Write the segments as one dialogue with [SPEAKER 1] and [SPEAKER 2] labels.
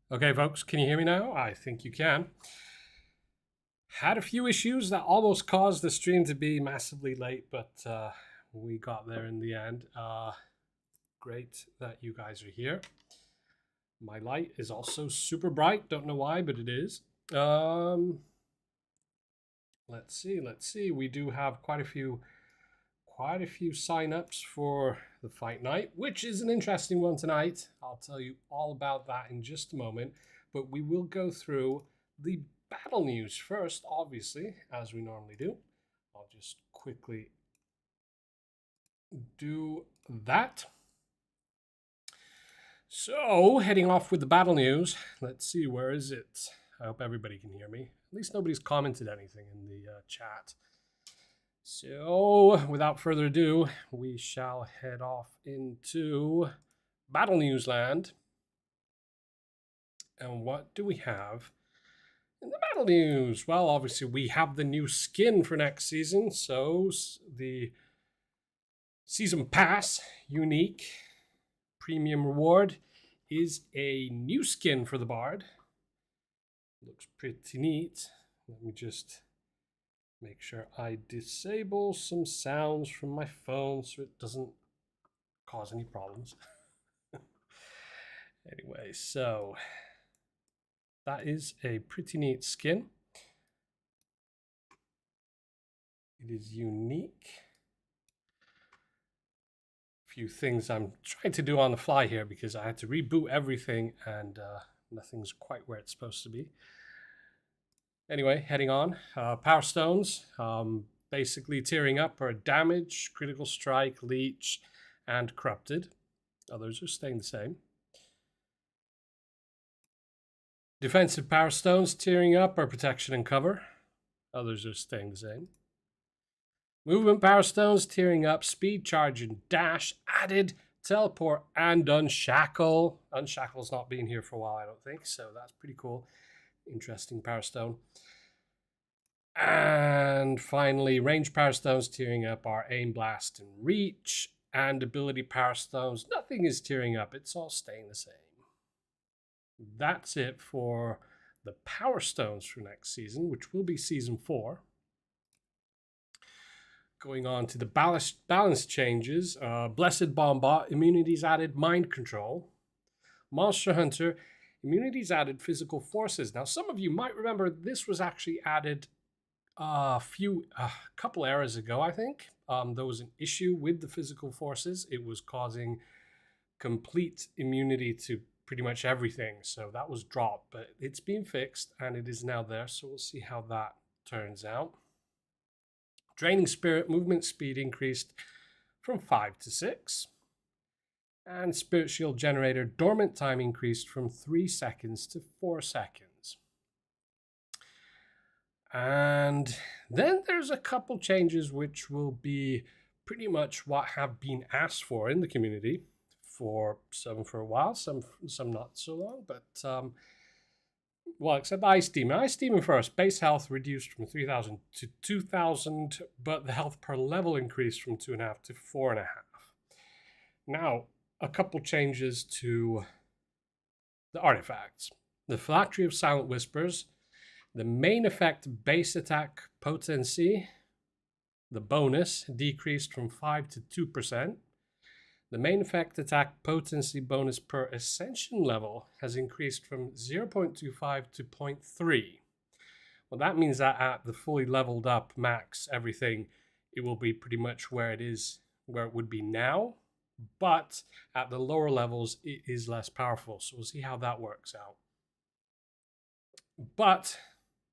[SPEAKER 1] Okay, folks, can you hear me now? I think you can. Had a few issues that almost caused the stream to be massively late, but we got there in the end. Great that you guys are here. My light is also super bright. Don't know why, but it is. Let's see. We do have quite a few sign-ups for the fight night, which is an interesting one tonight. I'll tell you all about that in just a moment, but we will go through the battle news first, obviously, as we normally do. I'll just quickly do that. So, heading off with the battle news. Let's see, where is it? I hope everybody can hear me. At least nobody's commented anything in the chat. So, without further ado, we shall head off into Battle News Land. And what do we have in the Battle News? Well, obviously, we have the new skin for next season. So, the Season Pass Unique Premium Reward is a new skin for the Bard. Looks pretty neat. Let me just make sure I disable some sounds from my phone so it doesn't cause any problems. Anyway, so that is a pretty neat skin. It is unique. A few things I'm trying to do on the fly here because I had to reboot everything and nothing's quite where it's supposed to be. Anyway, heading on. Power Stones, basically tearing up are Damage, Critical Strike, Leech, and Corrupted. Others are staying the same. Defensive Power Stones tearing up are Protection and Cover. Others are staying the same. Movement Power Stones tearing up Speed, Charge, and Dash. Added Teleport and Unshackle. Unshackle's not been here for a while, I don't think, so that's pretty cool. Interesting Power Stone. And finally, Range Power Stones tearing up are Aim, Blast, and Reach. And Ability Power Stones, nothing is tearing up. It's all staying the same. That's it for the Power Stones for next season, which will be Season 4. Going on to the balance changes. Blessed Bombot, immunities added, Mind Control. Monster Hunter, immunities added, Physical Forces. Now, some of you might remember this was actually added a couple eras ago, I think. There was an issue with the Physical Forces. It was causing complete immunity to pretty much everything. So that was dropped, but it's been fixed and it is now there. So we'll see how that turns out. Draining Spirit, movement speed increased from 5 to 6. And Spirit Shield Generator, dormant time increased from 3 seconds to 4 seconds. And then there's a couple changes which will be pretty much what have been asked for in the community. For some for a while, some not so long, but well, except Ice Demon. Ice Demon first. Base health reduced from 3,000 to 2,000, but the health per level increased from 2.5 to 4.5. Now, a couple changes to the artifacts. The Phylactery of Silent Whispers, the main effect base attack potency, the bonus decreased from 5 to 2%. The main effect attack potency bonus per ascension level has increased from 0.25 to 0.3. Well, that means that at the fully leveled up max everything, it will be pretty much where it would be now. But at the lower levels, it is less powerful. So we'll see how that works out. But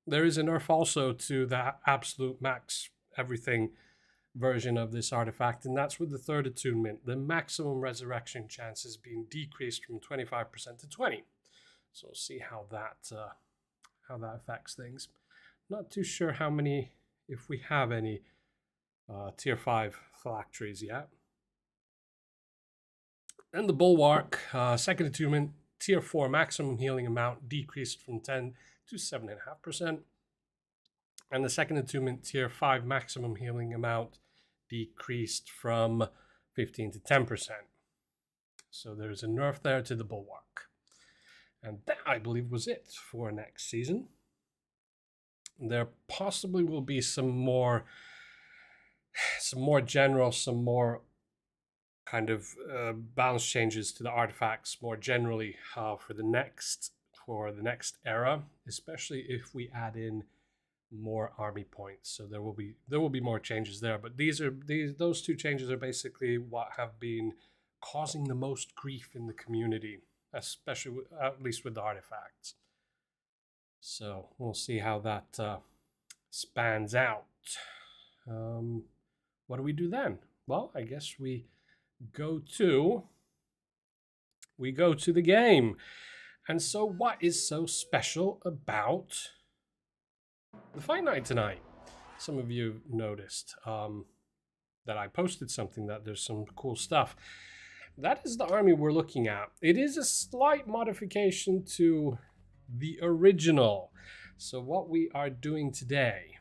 [SPEAKER 1] there is a nerf also to the absolute max everything version of this artifact, and that's with the third attunement. The maximum resurrection chance is being decreased from 25% to 20%. So we'll see how that affects things. Not too sure how many, if we have any tier 5 phylacteries yet. And the Bulwark, second attunement, tier 4 maximum healing amount decreased from 10 to 7.5%. And the second attunement, tier 5 maximum healing amount decreased from 15 to 10%. So there's a nerf there to the Bulwark. And that, I believe, was it for next season. There possibly will be some more general, some more kind of balance changes to the artifacts more generally for the next era, especially if we add in more army points. So there will be more changes there. But those two changes are basically what have been causing the most grief in the community, especially at least with the artifacts. So we'll see how that spans out. What do we do then? Well, I guess we go to the game. And so what is so special about the fight night tonight? Some of you noticed that I posted something, that there's some cool stuff. That is the army we're looking at. It is a slight modification to the original. So what we are doing today,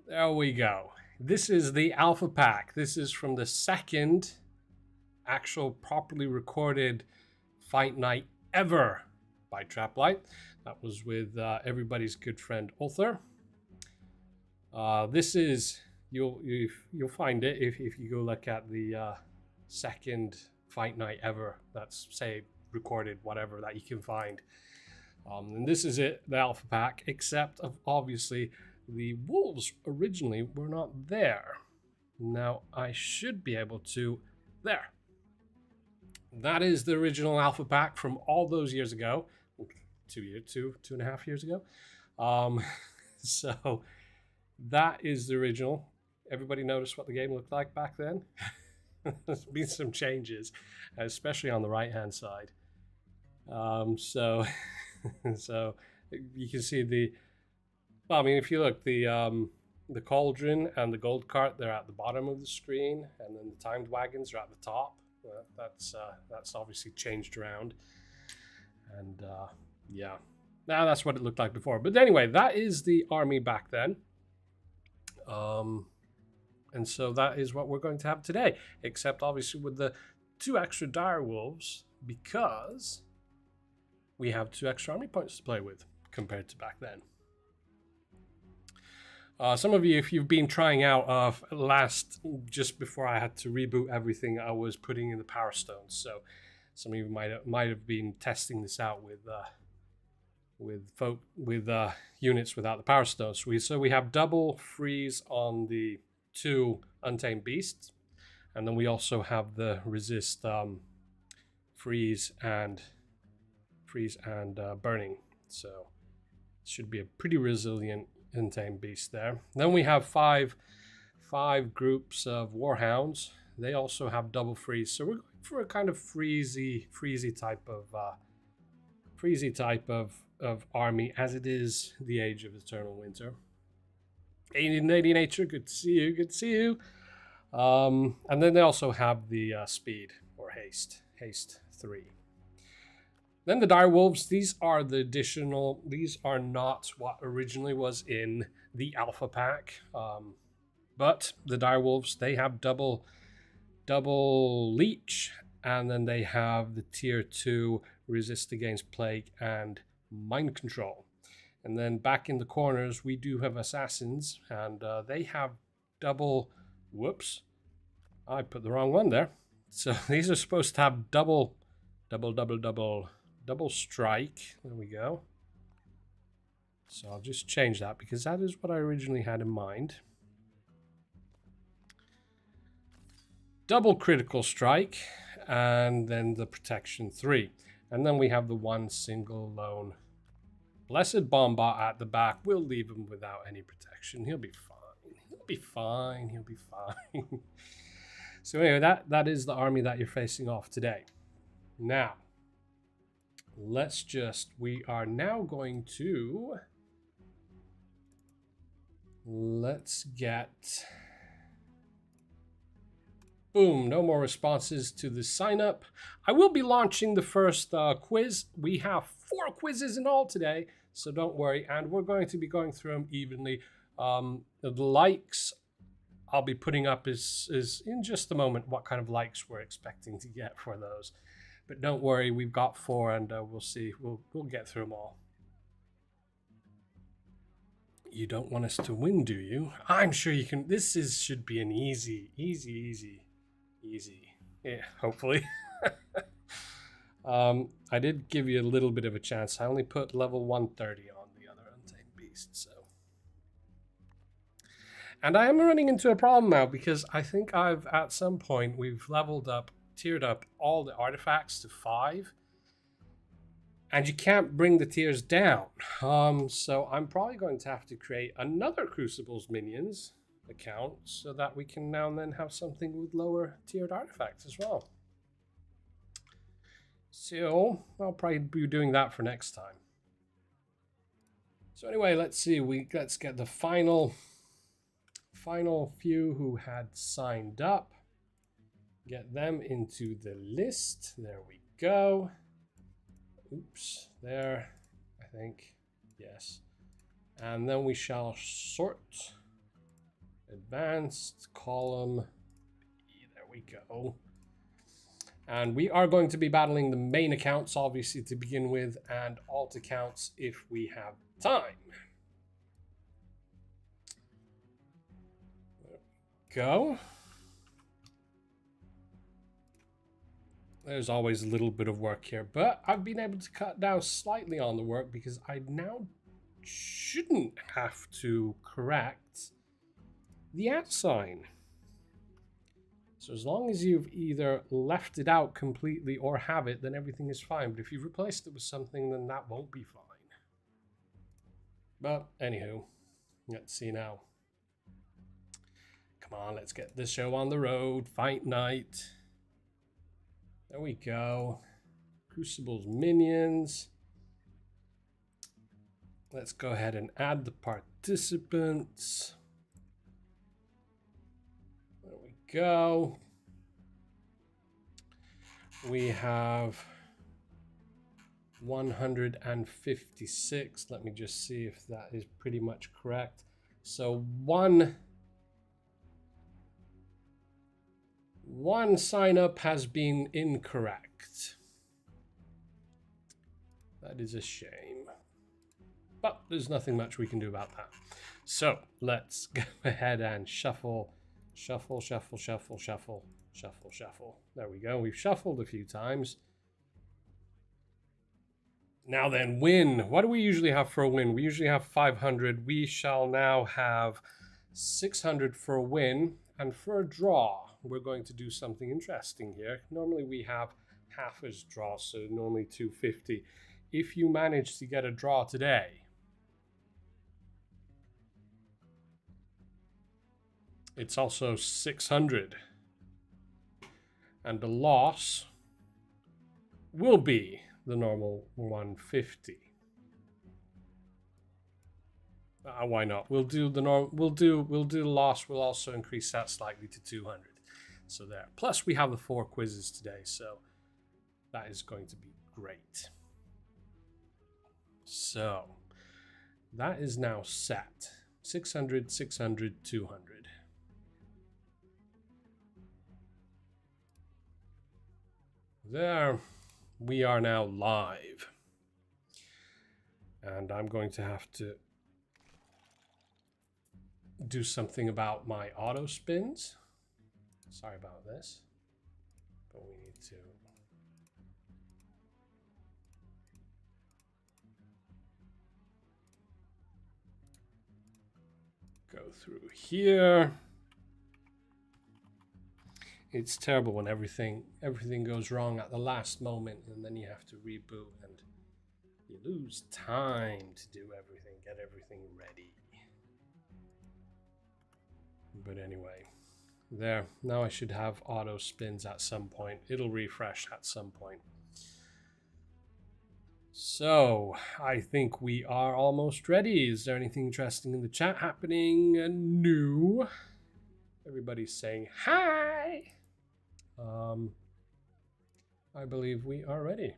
[SPEAKER 1] there we go. This is the Alpha Pack. This is from the second actual properly recorded fight night ever by Traplight. That was with everybody's good friend Ulthar. This is, you'll find it if you go look at the second fight night ever that's, say, recorded, whatever, that you can find. And this is it, the Alpha Pack, except obviously the wolves originally were not there. Now I should be able to, there. That is the original Alpha Pack from all those years ago. 2.5 years ago. So that is the original. Everybody notice what the game looked like back then? There's been some changes, especially on the right hand side. So you can see the, well, I mean, if you look, the cauldron and the gold cart, they're at the bottom of the screen, and then the timed wagons are at the top. That's obviously changed around, and yeah, now that's what it looked like before. But anyway, that is the army back then, and so that is what we're going to have today, except obviously with the 2 extra dire wolves, because we have 2 extra army points to play with compared to back then. Some of you, if you've been trying out just before I had to reboot everything, I was putting in the power stones. So some of you might have been testing this out with units without the power stones. So we have double freeze on the 2 untamed beasts, and then we also have the resist freeze and burning. So it should be a pretty resilient untamed beast there. Then we have five groups of warhounds. They also have double freeze. So we're going for a kind of freezy type of army, as it is the Age of Eternal Winter. 1880 Nature, good to see you. And then they also have the speed or haste 3. Then the dire wolves, these are the additional, these are not what originally was in the Alpha Pack. But the dire wolves, they have double leech, and then they have the tier 2 resist against plague and mind control. And then back in the corners, we do have assassins, and they have double, whoops, I put the wrong one there. So these are supposed to have double strike. There we go. So I'll just change that, because that is what I originally had in mind. Double critical strike, and then the protection 3. And then we have the 1 single lone blessed Bombot at the back. We'll leave him without any protection. He'll be fine. He'll be fine. He'll be fine. So anyway, that is the army that you're facing off today. Now, we are now going to, let's get, boom, no more responses to the sign up. I will be launching the first quiz. We have 4 quizzes in all today, so don't worry. And we're going to be going through them evenly. The likes I'll be putting up is in just a moment what kind of likes we're expecting to get for those. But don't worry, we've got 4, and we'll see. We'll get through them all. You don't want us to win, do you? I'm sure you can. This should be an easy. Yeah, hopefully. I did give you a little bit of a chance. I only put level 130 on the other Untamed Beast, so. And I am running into a problem now because I think at some point, we've tiered up all the artifacts to 5. And you can't bring the tiers down. So I'm probably going to have to create another Crucible's Minions account so that we can now and then have something with lower tiered artifacts as well. So I'll probably be doing that for next time. So anyway, let's see. Let's get the final few who had signed up. Get them into the list. There we go. Oops, there, I think, yes. And then we shall sort, advanced, column, there we go. And we are going to be battling the main accounts, obviously, to begin with, and alt accounts if we have time. There we go. There's always a little bit of work here, but I've been able to cut down slightly on the work because I now shouldn't have to correct the @ sign. So as long as you've either left it out completely or have it, then everything is fine. But if you've replaced it with something, then that won't be fine. But anywho, let's see now. Come on, let's get this show on the road. Fight night. There we go. Crucible's Minions. Let's go ahead and add the participants. There we go. We have 156. Let me just see if that is pretty much correct. So one sign up has been incorrect. That is a shame. But there's nothing much we can do about that. So let's go ahead and shuffle. Shuffle, shuffle, shuffle, shuffle, shuffle, shuffle. There we go. We've shuffled a few times. Now then, win. What do we usually have for a win? We usually have 500. We shall now have 600 for a win. And for a draw, we're going to do something interesting here. Normally we have half as draw, so normally 250. If you manage to get a draw today, it's also 600. And the loss will be the normal 150. Why not? We'll do the loss. We'll also increase that slightly to 200. So there. Plus we have the 4 quizzes today, so that is going to be great. So that is now set. 600, 600, 200. There. We are now live. And I'm going to have to do something about my auto spins. Sorry about this, but we need to go through here. It's terrible when everything goes wrong at the last moment, and then you have to reboot and you lose time to do everything, get everything ready. But anyway, there. Now I should have auto spins at some point. It'll refresh at some point. So I think we are almost ready. Is there anything interesting in the chat happening? No. Everybody's saying hi. I believe we are ready.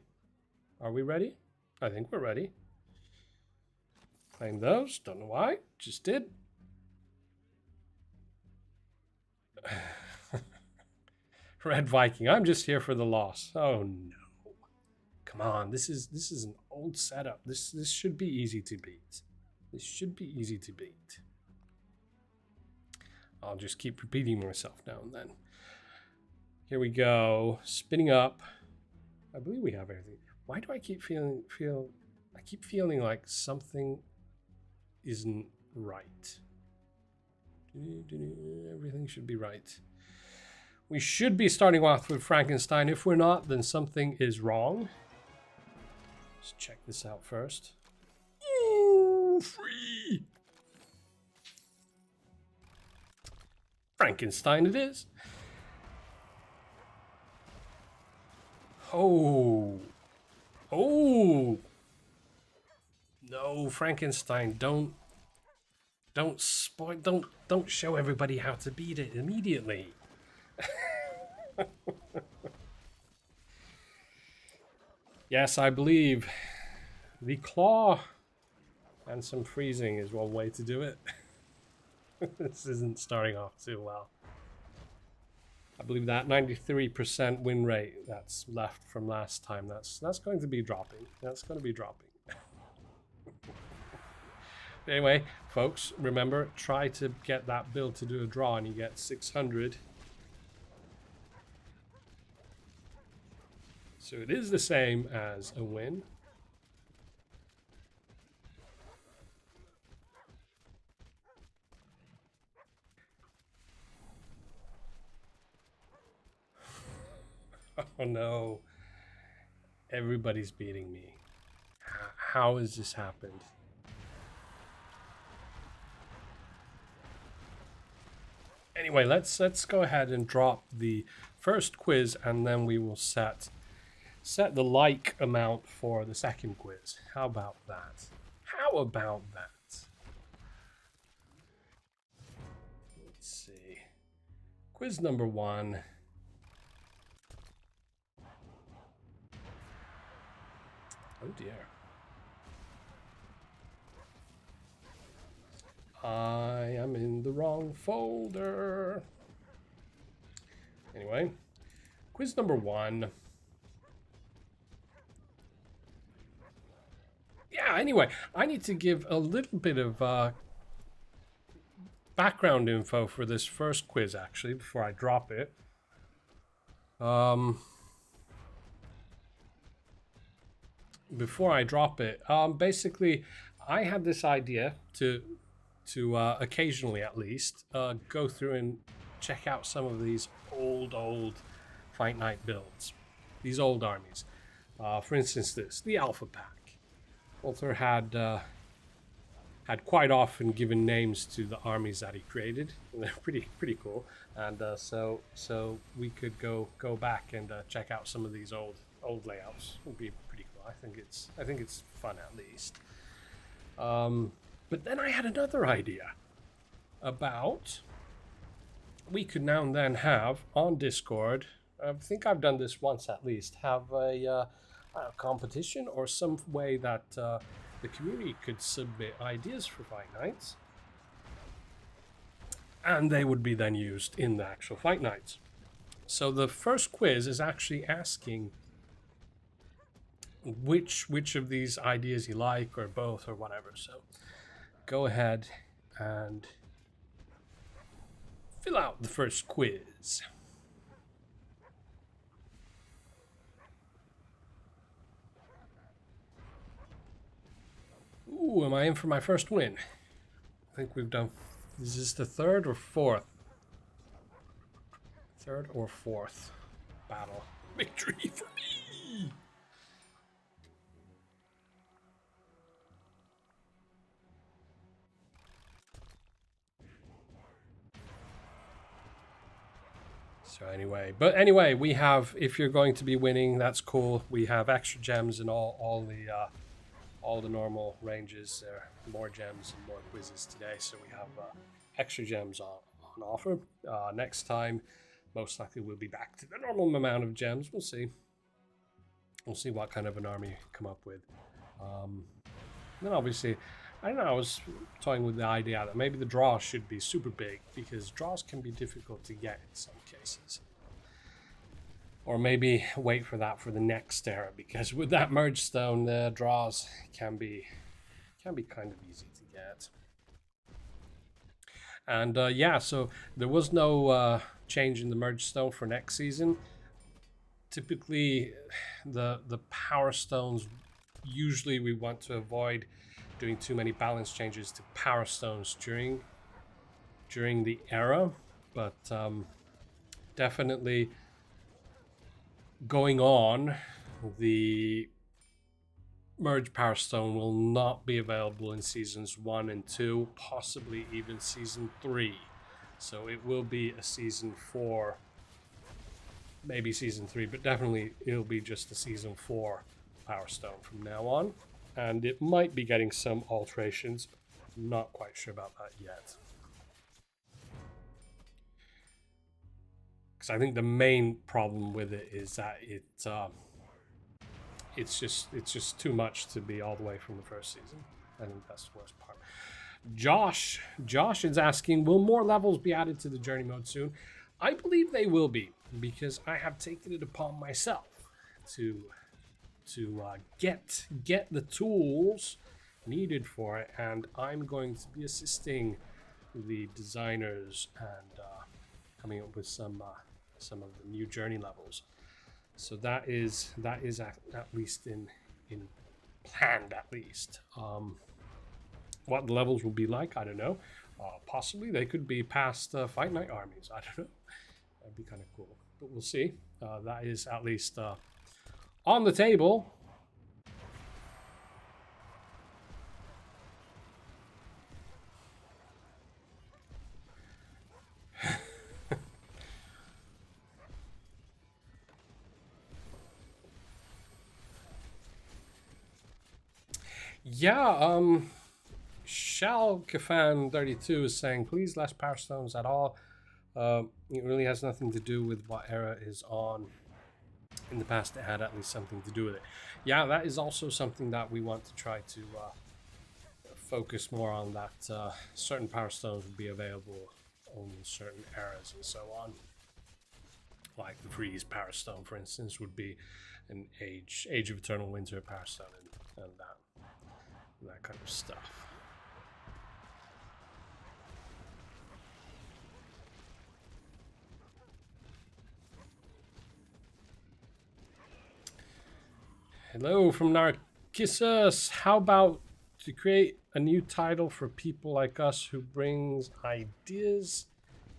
[SPEAKER 1] Are we ready? I think we're ready. Claim those. Don't know why. Just did. Red Viking. I'm just here for the loss. Oh no. Come on, this is an old setup. This should be easy to beat. This should be easy to beat. I'll just keep repeating myself now and then. Here we go. Spinning up. I believe we have everything. Why do I keep feeling like something isn't right? Everything should be right. We should be starting off with Frankenstein. If we're not, then something is wrong. Let's check this out first. Ooh, free! Frankenstein it is. Oh. Oh. No, Frankenstein, don't spoil, don't show everybody how to beat it immediately. Yes, I believe the claw and some freezing is one way to do it. This isn't starting off too well. I believe that 93% win rate that's left from last time, that's going to be dropping. That's going to be dropping. Anyway, folks, remember, try to get that build to do a draw and you get 600. So it is the same as a win. Oh no. Everybody's beating me. How has this happened? Anyway, let's go ahead and drop the first quiz and then we will set the like amount for the second quiz. How about that? How about that? Let's see. Quiz number 1. Oh dear. I am in the wrong folder. Anyway, quiz number 1. Yeah, anyway, I need to give a little bit of background info for this first quiz, actually, before I drop it. Basically, I had this idea to occasionally, at least, go through and check out some of these old Fight Night builds, these old armies. For instance, the Alpha Pack. Walter had quite often given names to the armies that he created. And they're pretty cool, and so we could go back and check out some of these old layouts. It would be pretty cool. I think it's fun, at least. But then I had another idea about we could now and then have on Discord. I think I've done this once at least. Have a competition or some way that the community could submit ideas for Fight Nights, and they would be then used in the actual Fight Nights. So the first quiz is actually asking which of these ideas you like, or both, or whatever. So go ahead and fill out the first quiz. Ooh, am I in for my first win? I think we've done... Is this the third or fourth? Third or fourth battle. Victory for me! So anyway, we have, if you're going to be winning, that's cool. We have extra gems in all the normal ranges. There are more gems and more quizzes today, so we have extra gems on offer. Next time, most likely we'll be back to the normal amount of gems. We'll see. We'll see what kind of an army come up with. Then obviously, I don't know, I was toying with the idea that maybe the draws should be super big, because draws can be difficult to get in some cases. Or maybe wait for that for the next era, because with that merge stone, the draws can be kind of easy to get. And yeah, so there was no change in the merge stone for next season. Typically, the power stones, usually we want to avoid doing too many balance changes to power stones during the era, but definitely going on, the merge power stone will not be available in seasons 1 and 2, possibly even season 3. So it will be a season 4, maybe season 3, but definitely it'll be just a season 4 power stone from now on. And it might be getting some alterations. I'm not quite sure about that yet. Because I think the main problem with it is that it's just too much to be all the way from the first season. I think that's the worst part. Josh is asking, will more levels be added to the journey mode soon? I believe they will be, because I have taken it upon myself to get the tools needed for it, and I'm going to be assisting the designers and coming up with some of the new journey levels. So that is at least in planned, at least. What the levels will be like, I don't know. Possibly they could be past Fight Night armies. I don't know. That'd be kind of cool, but we'll see. That is at least on the table. Yeah, Shal Kafan 32 is saying, please less power stones at all. It really has nothing to do with what era is on. In the past, it had at least something to do with it. Yeah, that is also something that we want to try to focus more on, that certain power stones would be available only in certain eras and so on. Like the Freeze Power Stone, for instance, would be an Age of Eternal Winter Power Stone, and that kind of stuff. Hello from Narcissus. How about to create a new title for people like us who brings ideas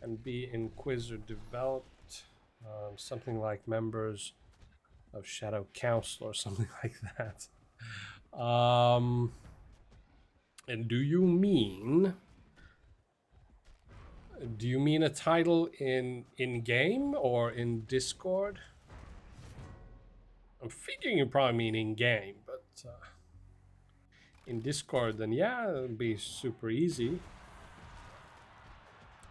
[SPEAKER 1] and be Inquisitor developed? Something like members of Shadow Council or something like that. And do you mean a title in game or in Discord? I'm figuring you probably mean in game, but in Discord, then yeah, it would be super easy.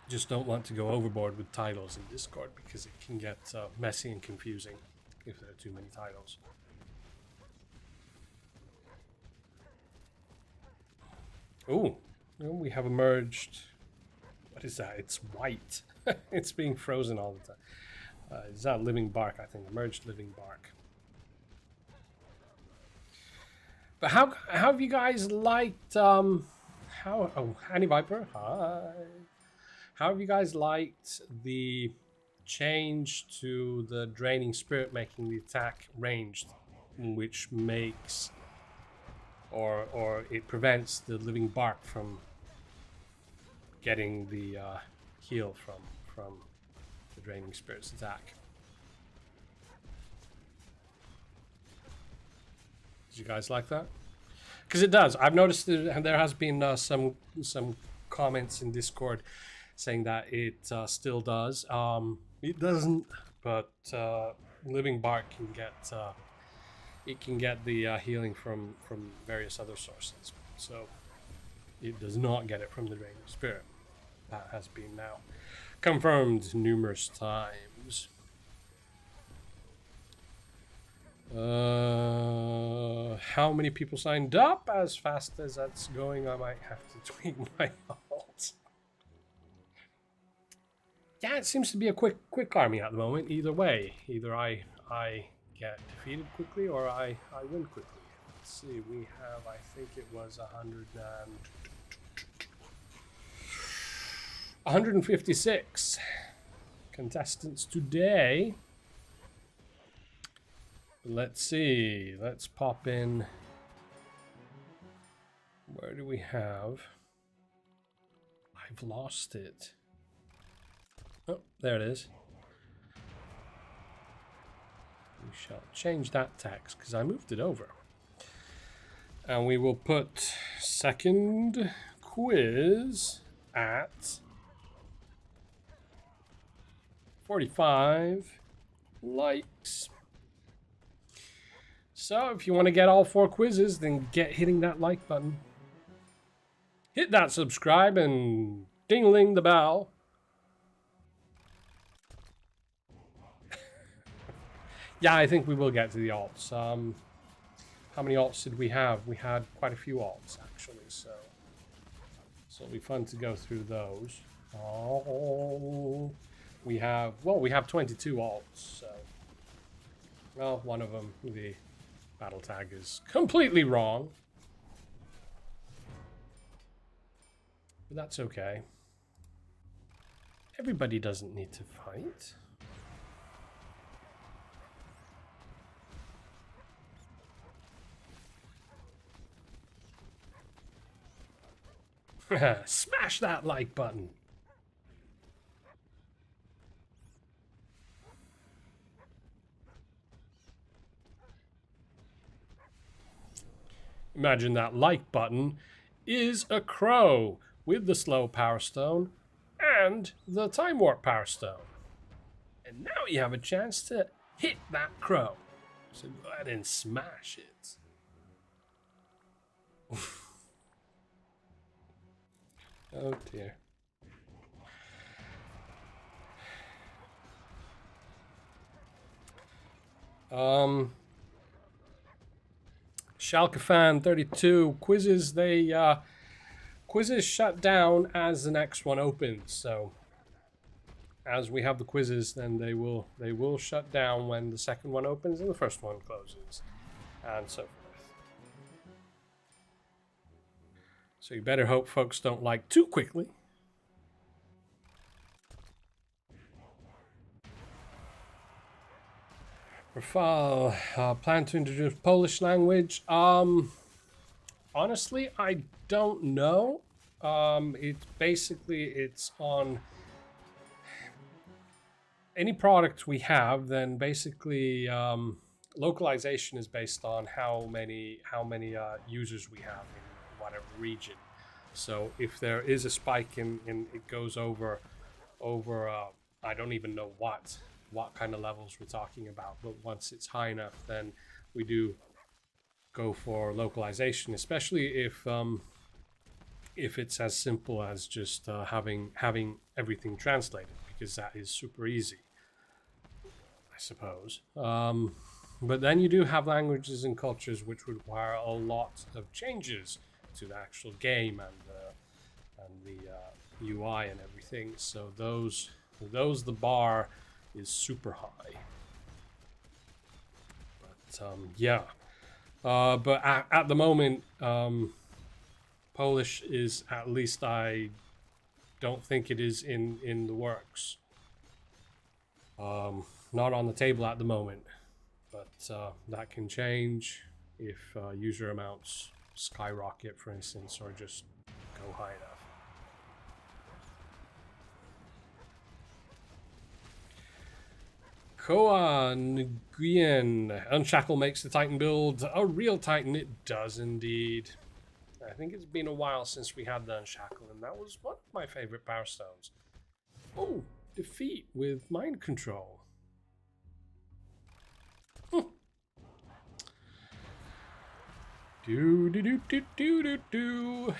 [SPEAKER 1] Just don't want to go overboard with titles in Discord, because it can get messy and confusing if there are too many titles. Oh, we have emerged. What is that? It's white. It's being frozen all the time. Is that living bark? I think emerged living bark. But how have you guys liked Annie Viper? Hi. How have you guys liked the change to the draining spirit making the attack ranged, which makes or it prevents the living bark from getting the heal from the draining spirit's attack? Did you guys like that? Because it does. I've noticed that there has been some comments in Discord saying that it still does. It doesn't, but living bark can get the healing from various other sources. So it does not get it from the draining spirit. That has been now confirmed numerous times. How many people signed up? As fast as that's going, I might have to tweak my alt. Yeah, it seems to be a quick army at the moment. Either way, either I get defeated quickly or I win quickly. Let's see, we have, I think it was 156 contestants today. Let's see, let's pop in. Where do we have? I've lost it. Oh, there it is. We shall change that text because I moved it over. And we will put second quiz at 45 likes. So if you want to get all 4 quizzes, then get hitting that like button. Hit that subscribe and ding-a-ling the bell. Yeah, I think we will get to the alts. How many alts did we have? We had quite a few alts, actually, so it'll be fun to go through those. Oh, we have 22 alts, so, well, one of them, the battle tag, is completely wrong. But that's okay. Everybody doesn't need to fight. Smash that like button. Imagine that like button is a crow with the slow power stone and the time warp power stone. And now you have a chance to hit that crow. So go ahead and smash it. Oh dear. Schalke fan 32 quizzes. Quizzes shut down as the next one opens. So as we have the quizzes, then they will shut down when the second one opens and the first one closes, and so forth. So you better hope folks don't like too quickly. Rafal, plan to introduce Polish language. Honestly, I don't know. It's on any product we have. Then basically, localization is based on how many users we have in whatever region. So if there is a spike in it goes over I don't even know what kind of levels we're talking about, but once it's high enough, then we do go for localization, especially if it's as simple as just having everything translated, because that is super easy, I suppose. But then you do have languages and cultures which require a lot of changes to the actual game and the UI and everything. So those the bar is super high. But yeah. But at the moment, Polish is, at least I don't think it is in the works. Not on the table at the moment, but that can change if user amounts skyrocket, for instance, or just go high enough. Koa Nguyen. Unshackle makes the Titan build a real Titan. It does indeed. I think it's been a while since we had the Unshackle, and that was one of my favorite power stones. Oh, defeat with mind control. Do do do do do do do.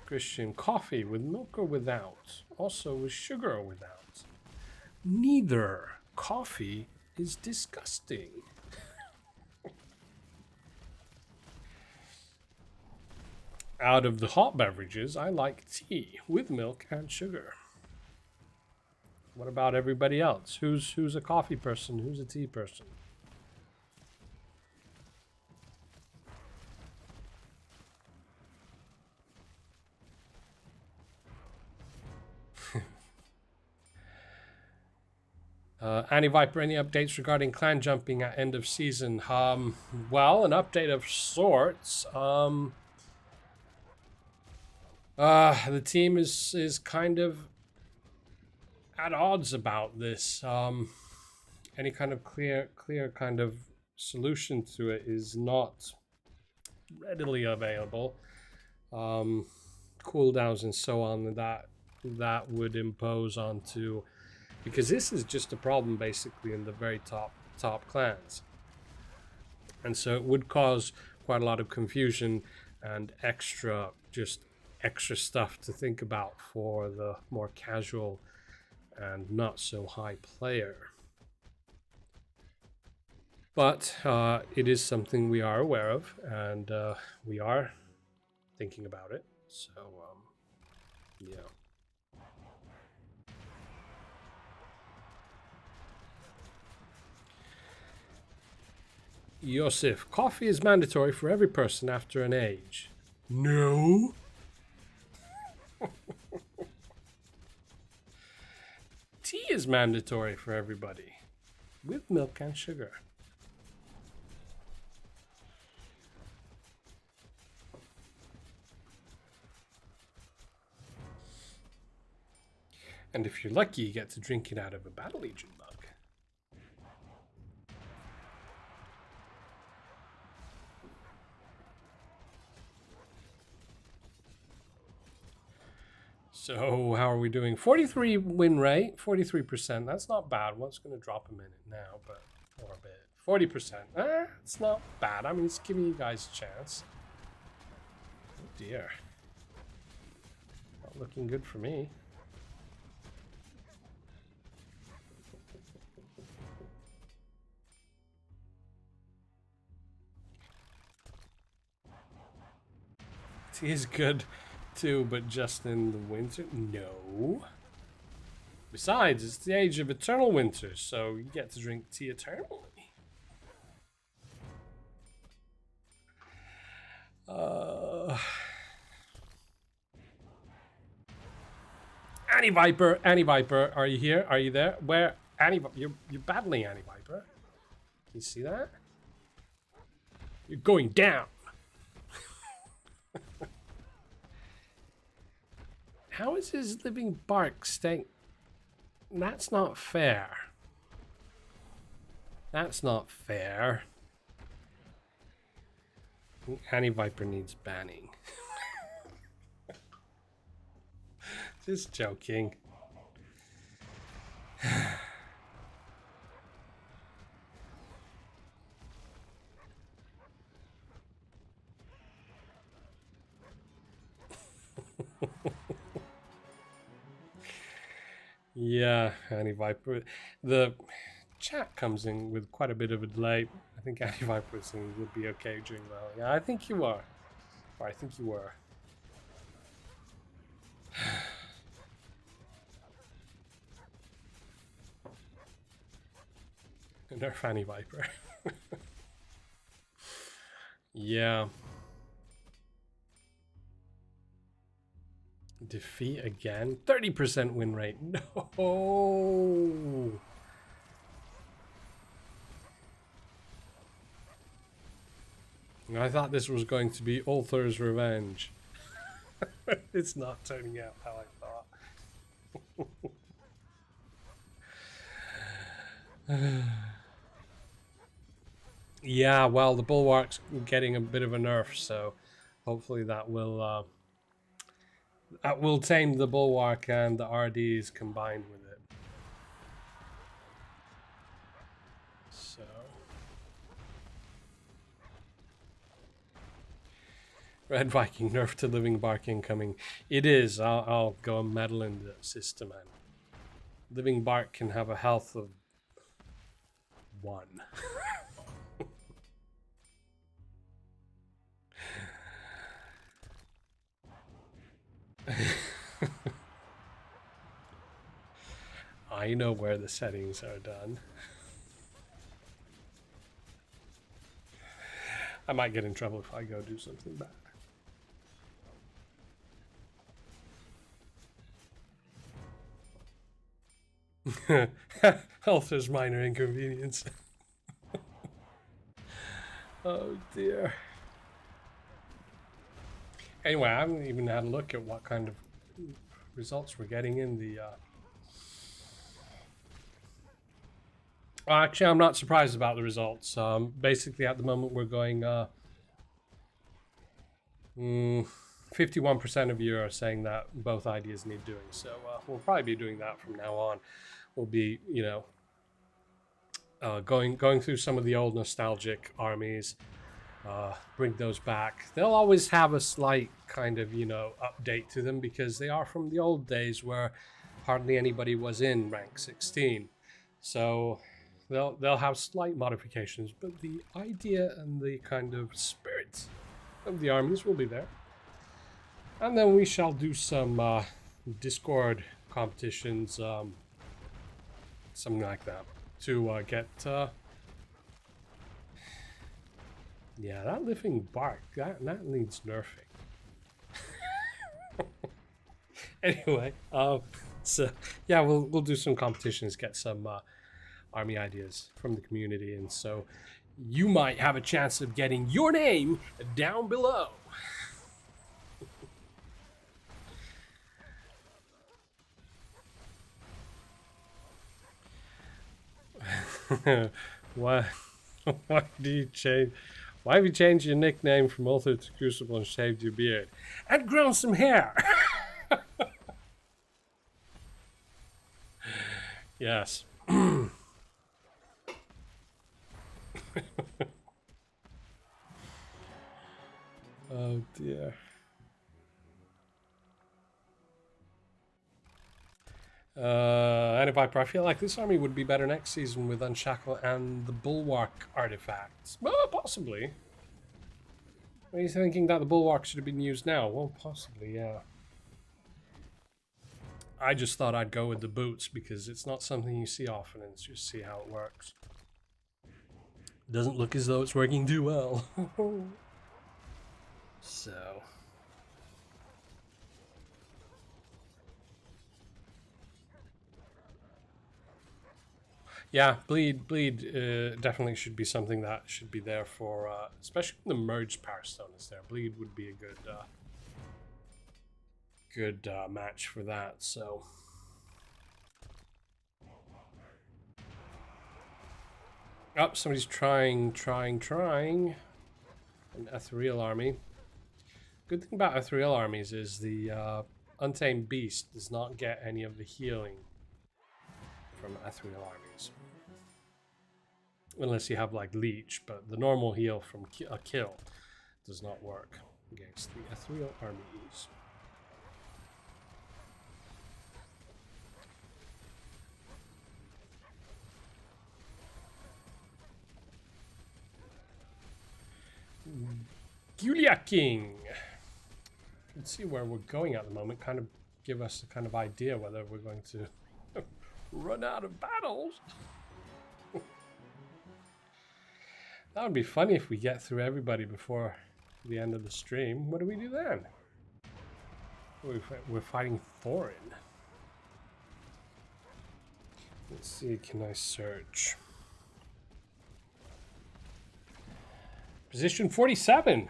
[SPEAKER 1] Christian, coffee with milk or without? Also with sugar or without? Neither. Coffee is disgusting. out of the hot beverages, I like tea with milk and sugar. What about everybody else? Who's a coffee person? Who's a tea person? Annie Viper, any updates regarding clan jumping at end of season? Well, an update of sorts. The team is kind of at odds about this. Any kind of clear kind of solution to it is not readily available. Cooldowns and so on that would impose onto, because this is just a problem basically in the very top clans, and so it would cause quite a lot of confusion and extra stuff to think about for the more casual and not so high player. But it is something we are aware of, and we are thinking about it. So yeah. Yosef, coffee is mandatory for every person after an age. No. Tea is mandatory for everybody with milk and sugar. And if you're lucky, you get to drink it out of a Battle Legion mug. So how are we doing? 43 win rate, 43%. That's not bad. Well, it's going to drop a minute now, but or a bit. 40%. It's not bad. I mean, it's giving you guys a chance. Oh dear. Not looking good for me. Tea is good too, but just in the winter? No. Besides, it's the age of eternal winter, so you get to drink tea eternally. Annie Viper, are you here? Are you there? Where? You're battling Annie Viper. Can you see that? You're going down. How is his living bark staying? That's not fair. That's not fair. Annie Viper needs banning. Just joking. Yeah, Annie Viper. The chat comes in with quite a bit of a delay. I think Annie Viper would be okay doing well. Yeah, I think you are. Or I think you were. Nerf Annie Viper. Yeah. Defeat again. 30% win rate. No. I thought this was going to be Ulthur's revenge. It's not turning out how I thought. Yeah, well, the Bulwark's getting a bit of a nerf, so hopefully that will tame the Bulwark and the RDs combined with it. So Red Viking nerf to Living Bark incoming. It is. I'll go and meddle in the system, man. Living Bark can have a health of 1. I know where the settings are done. I might get in trouble if I go do something bad. Health is minor inconvenience. Oh dear. Anyway, I haven't even had a look at what kind of results we're getting in the... Well, actually, I'm not surprised about the results. Basically, at the moment, we're going... 51% of you are saying that both ideas need doing. So we'll probably be doing that from now on. We'll be, you know, going through some of the old nostalgic armies, bring those back. They'll always have a slight kind of, you know, update to them because they are from the old days where hardly anybody was in rank 16. So they'll have slight modifications, but the idea and the kind of spirit of the armies will be there. And then we shall do some Discord competitions, something like that, to get... yeah, that living bark, that needs nerfing. Anyway, so yeah, we'll do some competitions, get some army ideas from the community, and so you might have a chance of getting your name down below. Why do you change? Why have you changed your nickname from Author to Crucible and shaved your beard? And grown some hair! Yes. Oh dear. Antiviper, I feel like this army would be better next season with Unshackle and the Bulwark artifacts. Well, possibly. Are you thinking that the Bulwark should have been used now? Well, possibly, yeah. I just thought I'd go with the boots because it's not something you see often, and just see how it works. Doesn't look as though it's working too well. So... yeah, bleed definitely should be something that should be there for, especially when the merged Power Stone is there. Bleed would be a good match for that. So, oh, somebody's trying an ethereal army. Good thing about ethereal armies is the Untamed Beast does not get any of the healing from ethereal armies. Unless you have like Leech, but the normal heal from a kill does not work against the ethereal armies. Julia King. You can see where we're going at the moment, kind of give us a kind of idea whether we're going to run out of battles. That would be funny if we get through everybody before the end of the stream. What do we do then? We're fighting Thorin. Let's see, can I search? Position 47.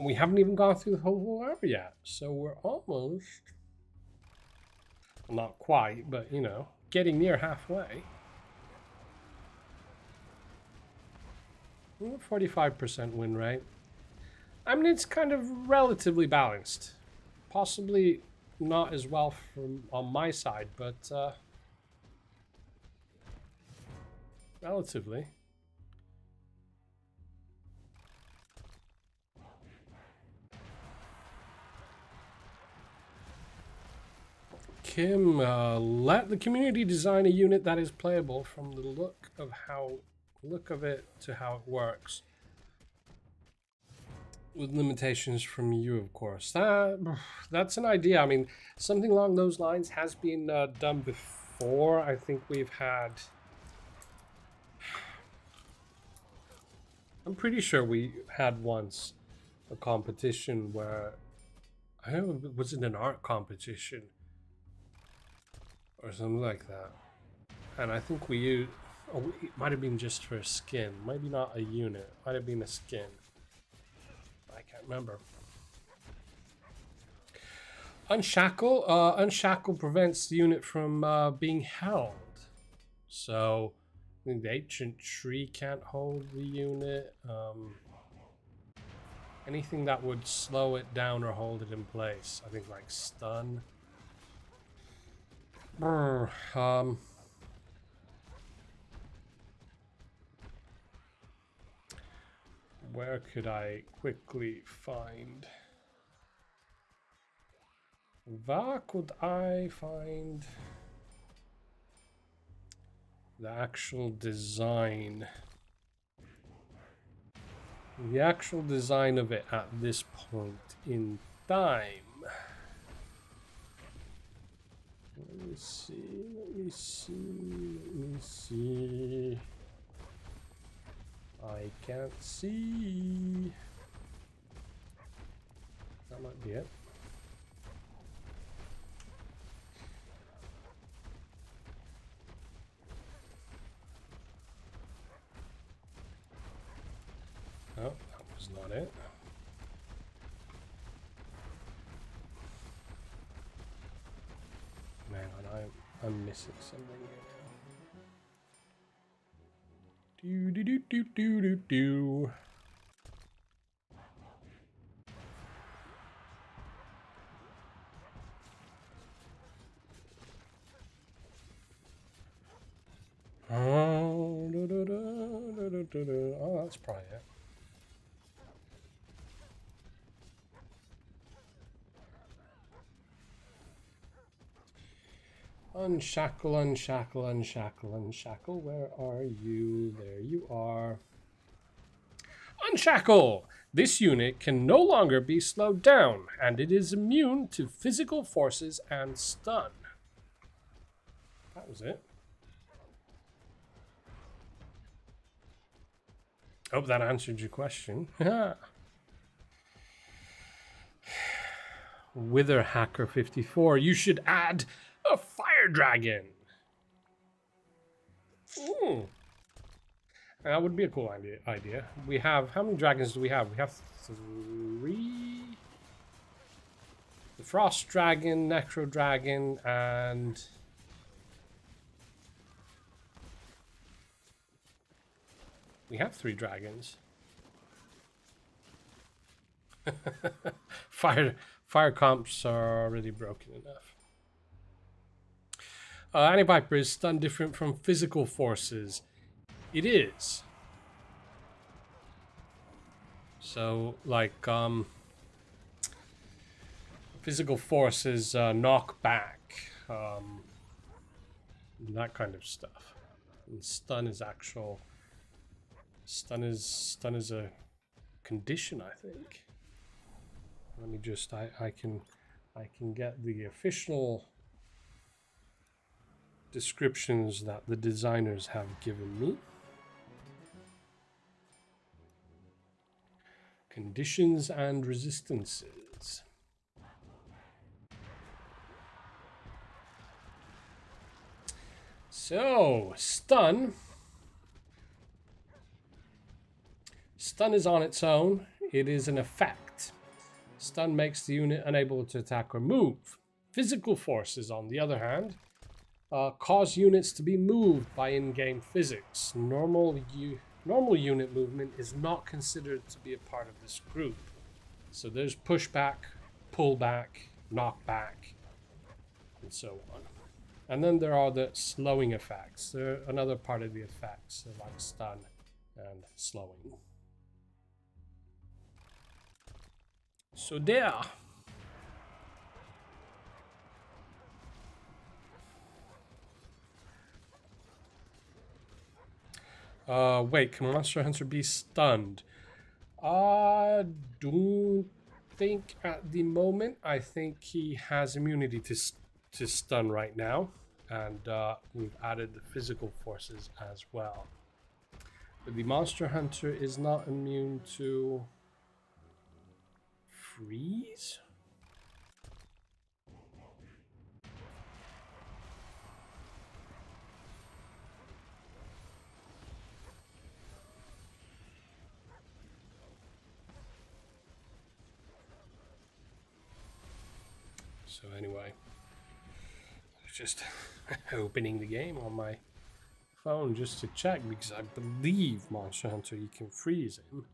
[SPEAKER 1] We haven't even gone through the whole armor yet, so we're almost... well, not quite, but you know, getting near halfway. 45% win rate. I mean, it's kind of relatively balanced. Possibly not as well from on my side, but relatively. Kim, let the community design a unit that is playable from the look of it to how it works. with limitations from you, of course. That's an idea. I mean, something along those lines has been done before. I think we've had... I'm pretty sure we had once a competition where... I don't know, was it an art competition? Or something like that. And I think we used... Oh, it might have been just for a skin. Maybe not a unit. Might have been a skin. I can't remember. Unshackle. Unshackle prevents the unit from being held. So, I think the ancient tree can't hold the unit. Anything that would slow it down or hold it in place. I think like stun. Where could I quickly find? Where could I find the actual design? The actual design of it at this point in time. Let me see, let me see, let me see. I can't see. That might be it. Oh, that was not it. Man, I'm missing something here now. Do do do do do do. Oh, oh, that's probably it. Unshackle, unshackle, unshackle, unshackle. Where are you? There you are. Unshackle! This unit can no longer be slowed down, and it is immune to physical forces and stun. That was it. Hope that answered your question. Wither Hacker 54. You should add a fire dragon. That would be a cool idea. We have, how many dragons do we have? We have 3. The Frost Dragon, Necro Dragon, and... We have 3 dragons. Fire comps are already broken enough. Anti-Viper is stun different from physical forces. It is. So, like, physical forces knock back, that kind of stuff. And stun is actual. Stun is a condition, I think. Let me just. I can get the official descriptions that the designers have given me. Conditions and resistances. So, stun. Stun is on its own. It is an effect. Stun makes the unit unable to attack or move. Physical forces, on the other hand, cause units to be moved by in-game physics. Normal unit movement is not considered to be a part of this group. So there's pushback, pullback, knockback, and so on. And then there are the slowing effects. They're another part of the effects, so like stun and slowing. So there. Wait, can Monster Hunter be stunned? don't think at the moment. I think he has immunity to stun right now, and we've added the physical forces as well. But the Monster Hunter is not immune to freeze? So anyway, I was just opening the game on my phone just to check, because I believe Monster Hunter, you can freeze him.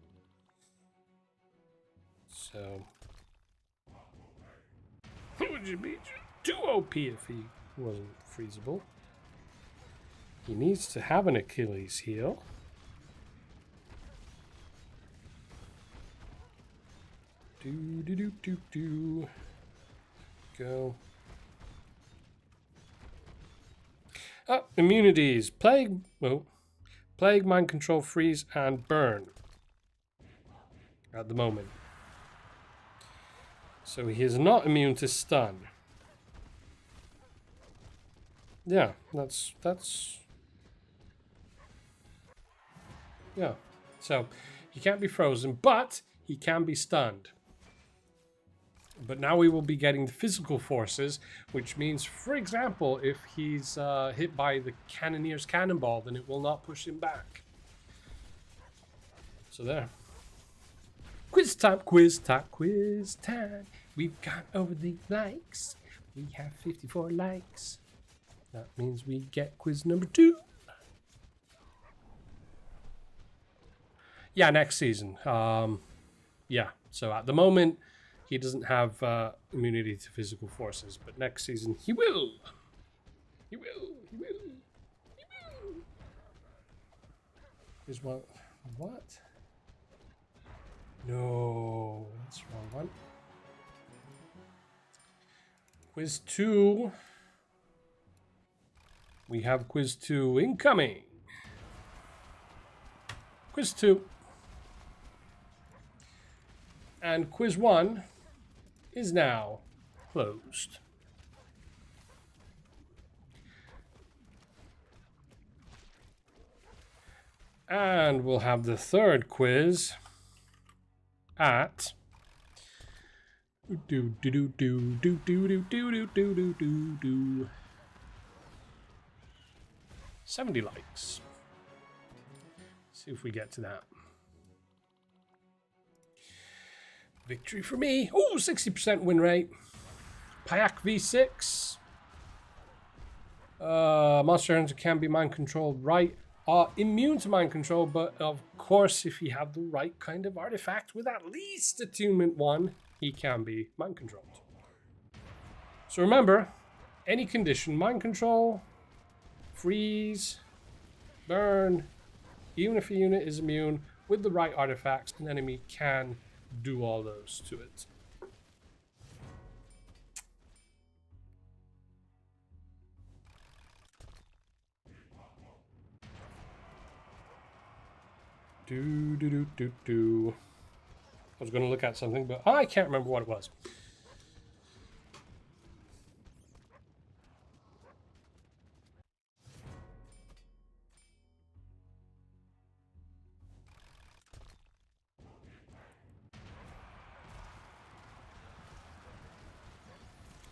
[SPEAKER 1] So it would just be too OP if he wasn't freezable. He needs to have an Achilles heel. Do. Go. Oh, immunities. Plague, mind control, freeze, and burn. At the moment. So he is not immune to stun. Yeah, that's yeah. So he can't be frozen, but he can be stunned. But now we will be getting the physical forces, which means, for example, if he's hit by the Cannoneer's Cannonball, then it will not push him back. So there. Quiz time, quiz time, quiz time. We've gone over the likes. We have 54 likes. That means we get quiz number 2. Yeah, next season. Yeah, so at the moment, he doesn't have immunity to physical forces, but next season he will. He will. He will. He will. Here's one. What? No, that's the wrong one. Quiz 2. We have quiz 2 incoming. Quiz 2. And quiz 1 is now closed. And we'll have the third quiz at 70 likes. See if we get to that. Victory for me. Oh, 60% win rate. Payak V6. Monster Hunter can be mind controlled, right? Immune to mind control, but of course, if you have the right kind of artifact with at least attunement 1, he can be mind controlled. So remember, any condition, mind control, freeze, burn, even if a unit is immune, with the right artifacts, an enemy can do all those to it. I was going to look at something, but I can't remember what it was.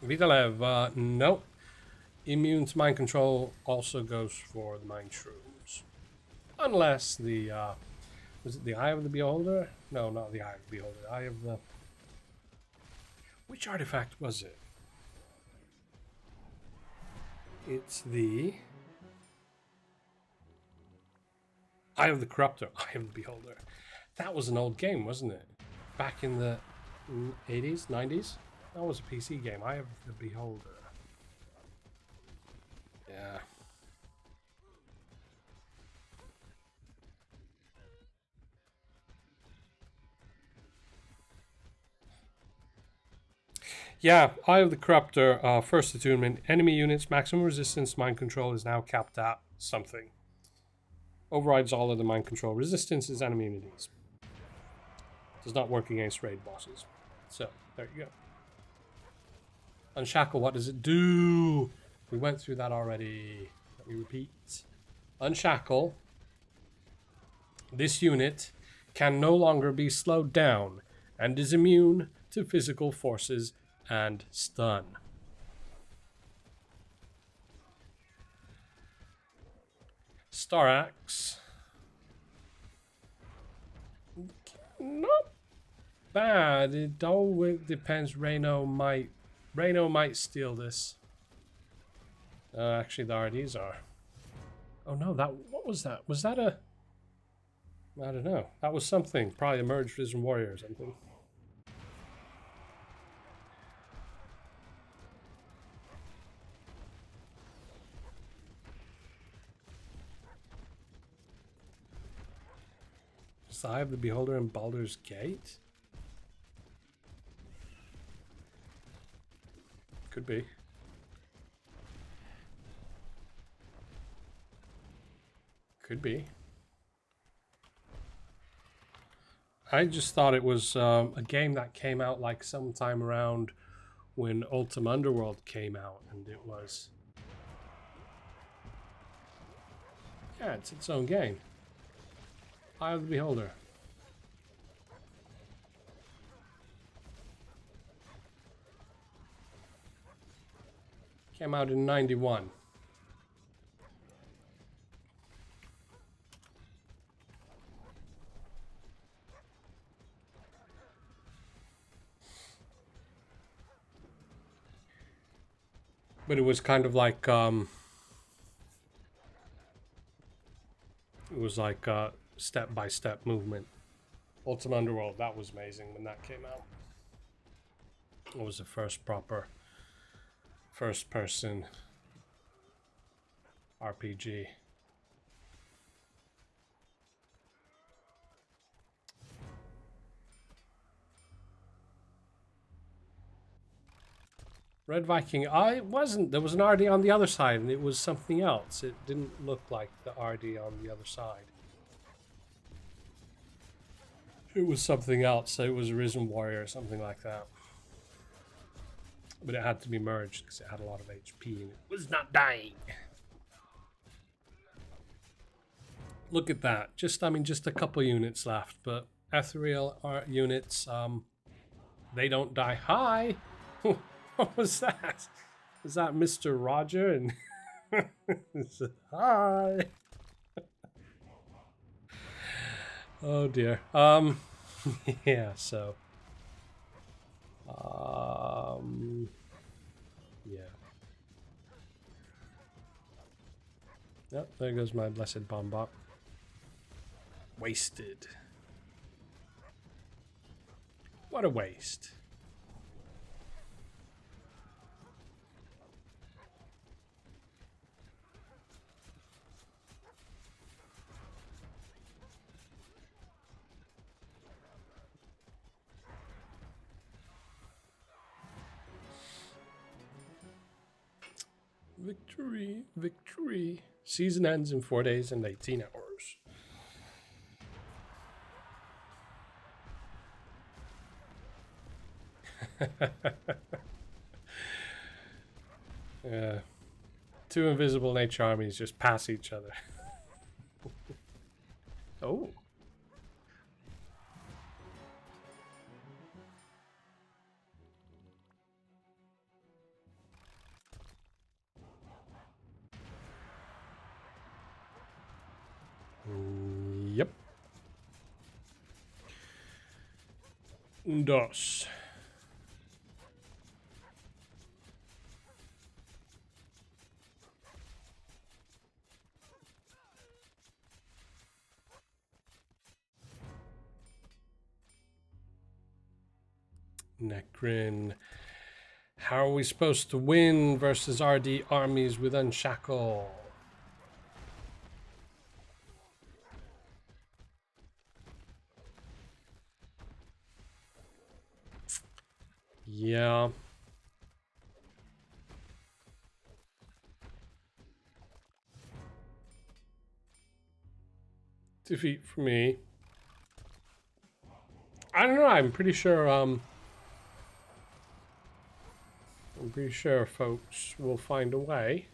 [SPEAKER 1] Vitalev, no. Immune to mind control also goes for the mind shrooms. Unless the, was it the Eye of the Beholder? No, not the Eye of the Beholder. The Eye of the... Which artifact was it? It's the... Eye of the Corruptor. Eye of the Beholder. That was an old game, wasn't it? Back in the 80s, 90s? That was a PC game. Eye of the Beholder. Yeah. Yeah, Eye of the Corruptor, first attunement. Enemy units, maximum resistance, mind control is now capped at something. Overrides all of the mind control resistances and immunities. Does not work against raid bosses. So, there you go. Unshackle, what does it do? We went through that already. Let me repeat. Unshackle. This unit can no longer be slowed down and is immune to physical forces and stun. Star Axe. Not bad. It all depends. Reno might steal this. Actually, the RDs are. Oh no, what was that? Was that a... I don't know. That was something. Probably a merged Risen Warrior or something. Eye of the Beholder in Baldur's Gate? Could be. Could be. I just thought it was a game that came out like sometime around when Ultima Underworld came out, and it was... Yeah, it's its own game. Eye of the Beholder. Came out in 91. But it was kind of like it was like step-by-step movement. Ultima Underworld, that was amazing when that came out. It was the first proper first-person RPG. Red Viking, there was an RD on the other side and it was something else. It didn't look like the RD on the other side. It was something else, so it was a Risen Warrior or something like that. But it had to be merged because it had a lot of HP and it was not dying. Look at that. Just a couple units left, but ethereal units, they don't die. Hi! What was that? Was that Mr. Roger? And hi! Oh dear. Yeah, so... yeah. Yep, there goes my blessed bombot. Wasted. What a waste. Victory, victory. Season ends in 4 days and 18 hours. Yeah. Two invisible nature armies just pass each other. Oh. Yep. Dos. Necrin. How are we supposed to win versus RD armies with Unshackle? Yeah. Defeat for me. I don't know. I'm pretty sure. I'm pretty sure folks will find a way.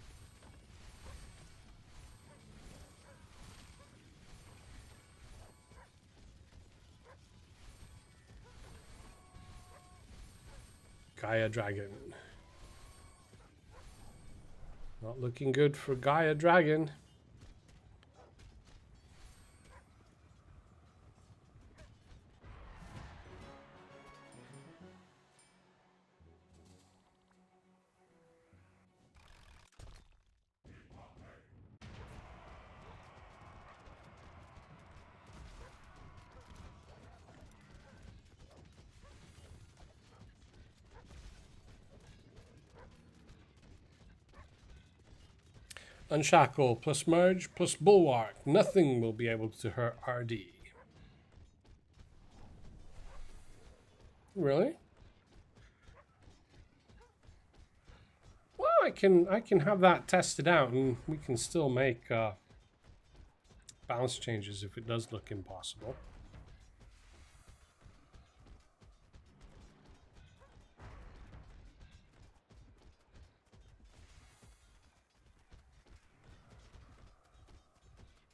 [SPEAKER 1] Gaia Dragon. Not looking good for Gaia Dragon. Unshackle plus merge plus bulwark. Nothing will be able to hurt RD. Really? Well, I can have that tested out, and we can still make balance changes if it does look impossible.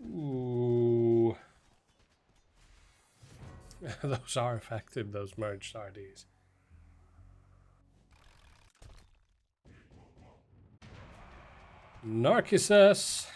[SPEAKER 1] Ooh. Those are effective, those merged RDs. Narcissus.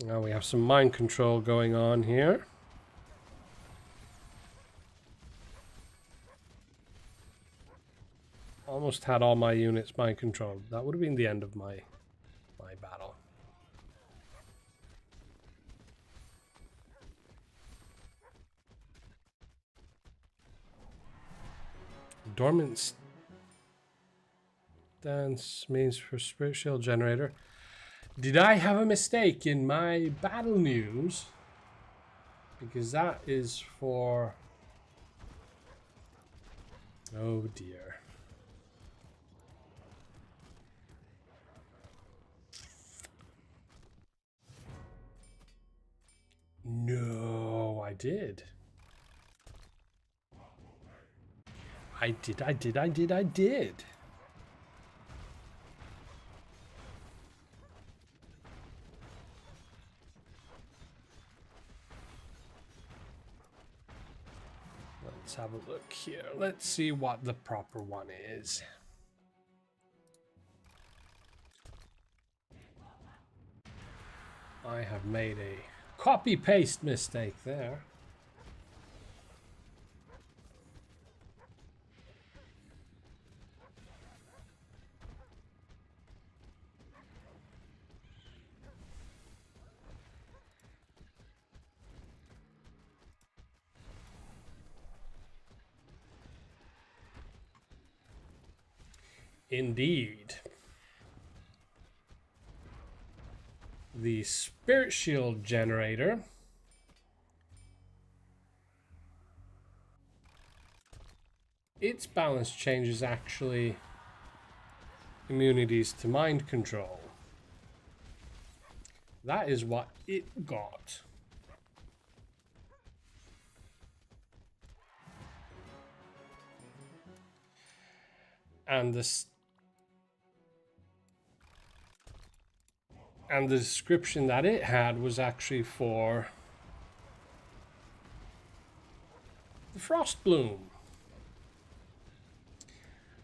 [SPEAKER 1] Now we have some mind control going on here. Almost had all my units mind controlled. That would have been the end of my battle. Dormant stance means for Spirit Shield Generator. Did I have a mistake in my battle news? Because that is for... Oh dear. No, I did. I did. Let's have a look here. Let's see what the proper one is. I have made a copy-paste mistake there. Indeed. The Spirit Shield Generator its balance changes actually immunities to mind control. That is what it got. And the description that it had was actually for the Frost Bloom,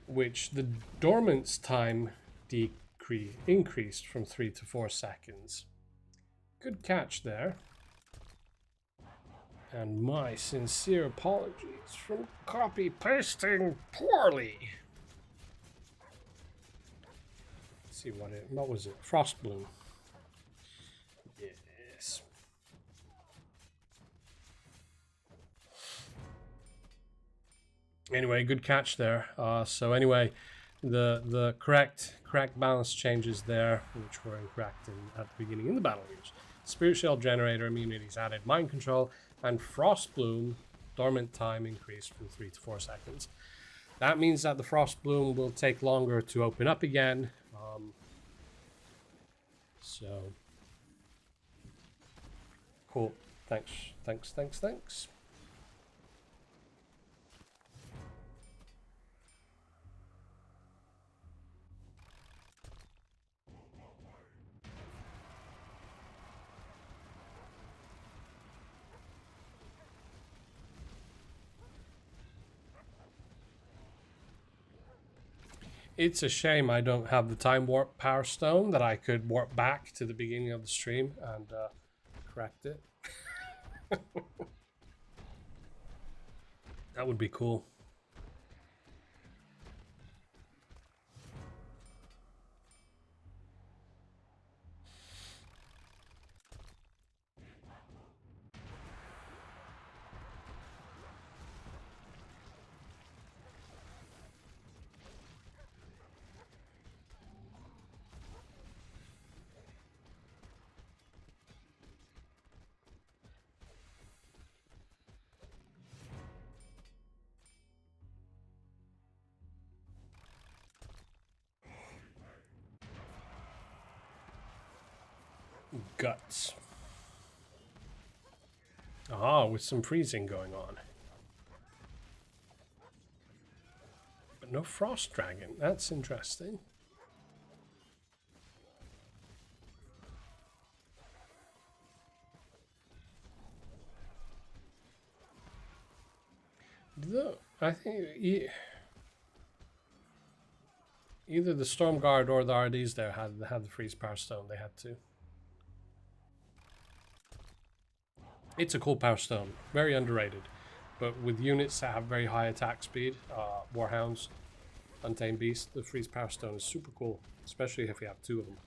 [SPEAKER 1] which the dormant's time increased from 3 to 4 seconds. Good catch there. And my sincere apologies for copy-pasting poorly. Let's see what was it? Frost Bloom. Yes. Anyway, good catch there. So anyway, the correct balance changes there, which were incorrect at the beginning in the battle news. Spirit Shield Generator immunities added mind control, and Frost Bloom dormant time increased from 3 to 4 seconds. That means that the frost bloom will take longer to open up again. So cool. Thanks. It's a shame I don't have the time warp power stone that I could warp back to the beginning of the stream and correct it. That would be cool. Guts. Ah, with some freezing going on. But no frost dragon. That's interesting. I think either the Storm Guard or the RDs there had the freeze power stone. They had to. It's a cool power stone, very underrated, but with units that have very high attack speed, Warhounds, Untamed Beast, the freeze power stone is super cool, especially if you have two of them.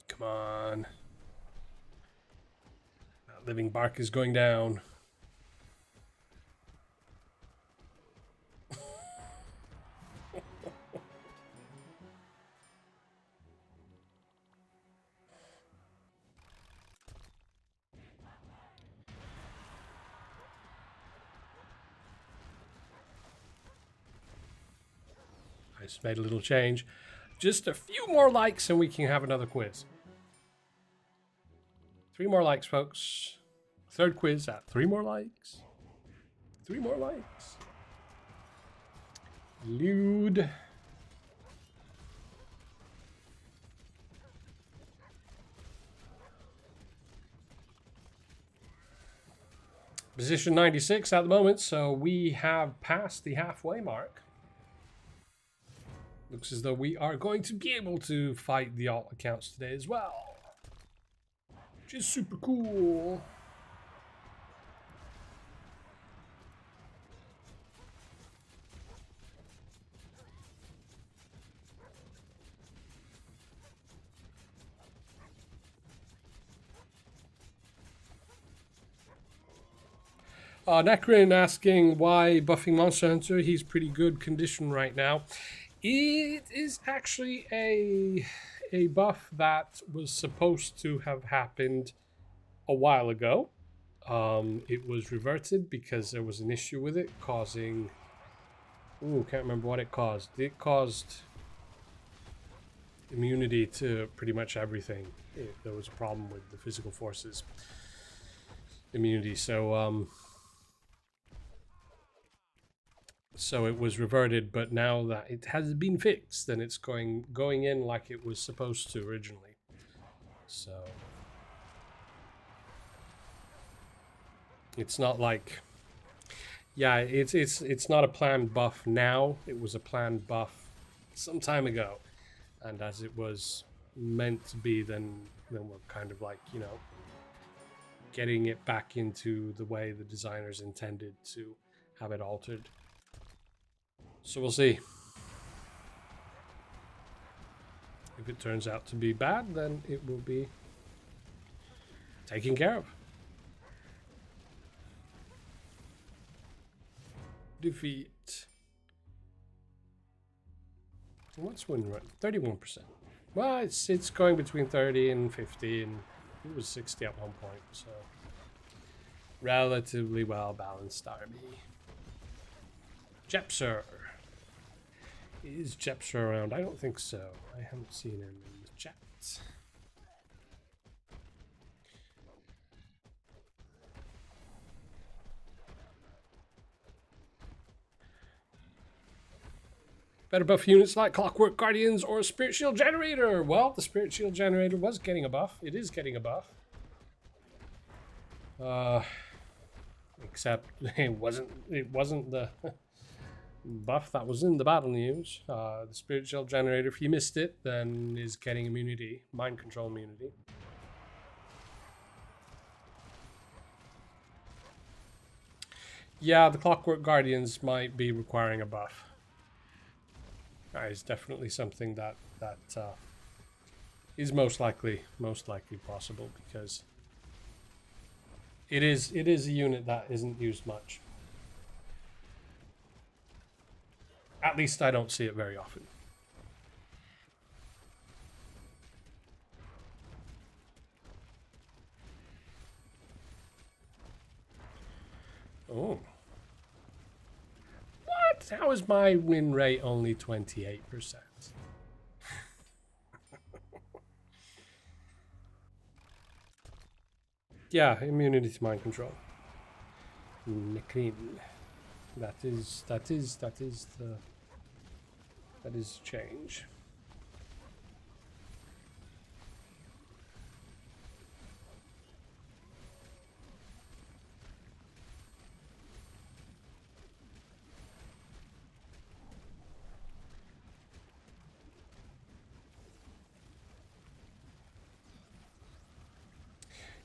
[SPEAKER 1] Come on. That living bark is going down. I just made a little change. Just a few more likes and we can have another quiz. 3 more likes, folks. Third quiz at 3 more likes. 3 more likes. Lude. Position 96 at the moment, so we have passed the halfway mark. Looks as though we are going to be able to fight the alt accounts today as well. Which is super cool. Necrin asking why buffing Monster Hunter. He's pretty good condition right now. It is actually a buff that was supposed to have happened a while ago. It was reverted because there was an issue with it causing... Ooh, can't remember what it caused. It caused immunity to pretty much everything. There was a problem with the physical forces immunity, so it was reverted, but now that it has been fixed, then it's going in like it was supposed to originally. So it's not like, yeah, it's not a planned buff now. It was a planned buff some time ago, and as it was meant to be, then we're kind of like, you know, getting it back into the way the designers intended to have it altered. So we'll see. If it turns out to be bad, then it will be taken care of. Defeat. What's win rate? 31%. Well, it's going between 30 and 50, and it was 60 at one point, so relatively well balanced army. Jepser. Is Jepser around? I don't think so. I haven't seen him in the chat. Better buff units like Clockwork Guardians or Spirit Shield Generator. Well, the Spirit Shield Generator was getting a buff. It is getting a buff. Except it wasn't the buff that was in the battle news. The Spirit Shield Generator, if you missed it, then is getting immunity, mind control immunity. Yeah, the Clockwork Guardians might be requiring a buff. That is definitely something that is most likely possible, because it is a unit that isn't used much. At least I don't see it very often. Oh. What? How is my win rate only 28%? Yeah, immunity to mind control. Necrin. That is change.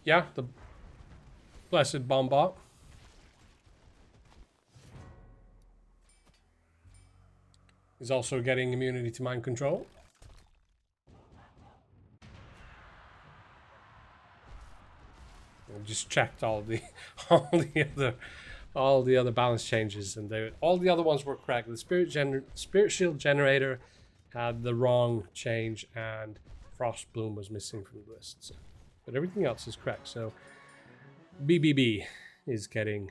[SPEAKER 1] Yeah, the Blessed Bombot. Is also getting immunity to mind control. I just checked all the other balance changes, and all the other ones were correct. The Spirit Shield Generator had the wrong change, and Frost Bloom was missing from the list. So. But everything else is correct. So BBB is getting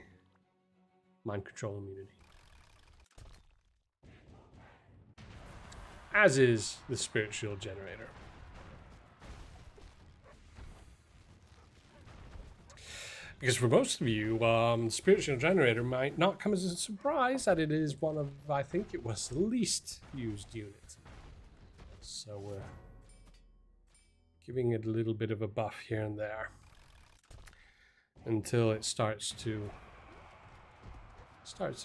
[SPEAKER 1] mind control immunity. As is the Spirit Shield Generator. Because for most of you, the Spirit Shield Generator might not come as a surprise that it is one of, I think it was the least used unit. So we're giving it a little bit of a buff here and there until it starts to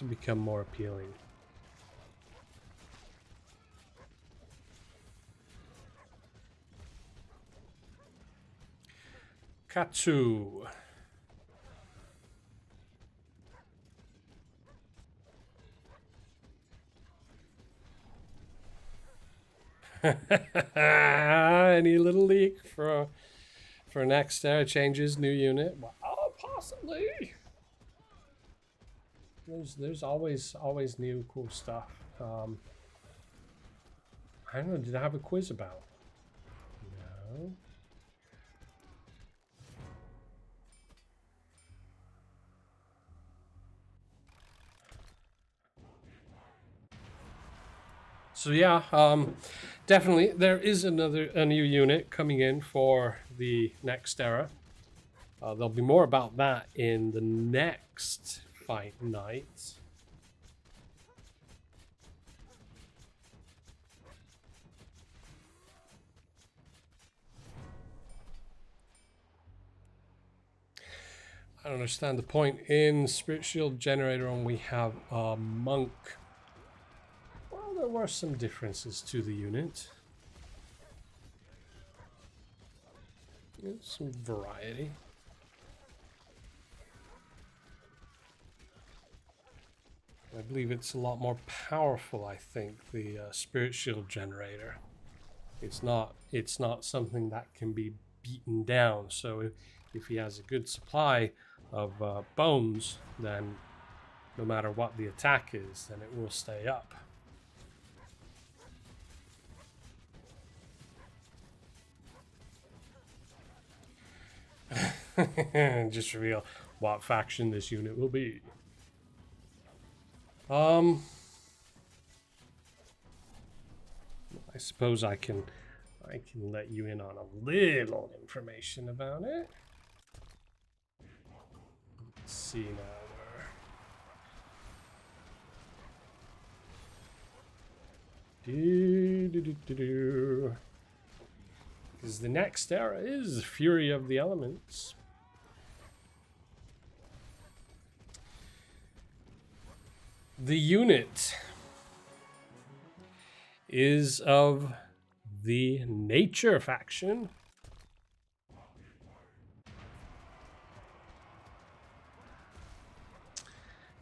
[SPEAKER 1] become more appealing. Katsu. Any little leak for next changes, new unit? Well, possibly. There's always new cool stuff. I don't know. Did I have a quiz about? No. So yeah, definitely there is a new unit coming in for the next era. There'll be more about that in the next fight night. I don't understand the point. In Spirit Shield Generator, we have a monk. Well, there were some differences to the unit. Some variety. I believe it's a lot more powerful, I think, the Spirit Shield Generator. It's not something that can be beaten down. So if he has a good supply of bones, then no matter what the attack is, then it will stay up. Just reveal what faction this unit will be. I suppose I can let you in on a little information about it. Let's see now. Because the next era is Fury of the Elements. The unit is of the Nature faction.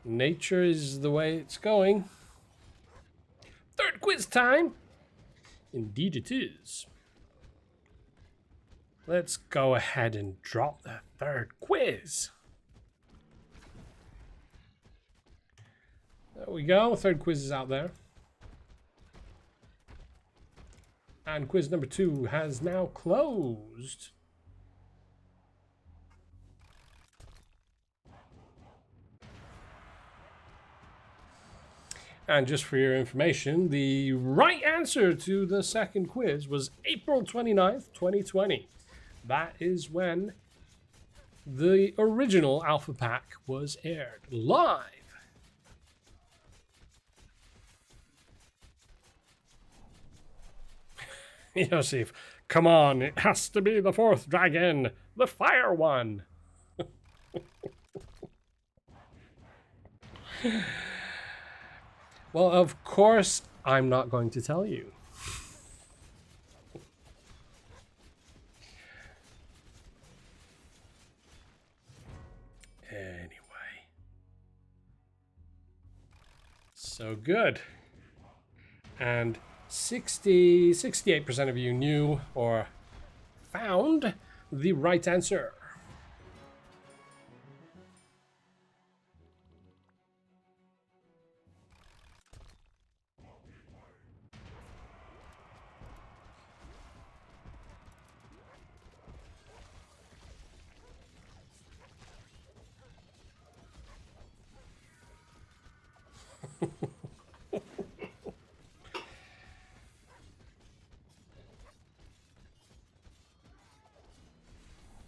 [SPEAKER 1] Nature is the way it's going. Third quiz time. Indeed it is. Let's go ahead and drop the third quiz. There we go. Third quiz is out there. And quiz number 2 has now closed. And just for your information, the right answer to the second quiz was April 29th, 2020. That is when the original Alpha Pack was aired live. Yosef, come on, it has to be the 4th dragon, the fire one. Well, of course, I'm not going to tell you. Anyway. So good. And 68% of you knew or found the right answer.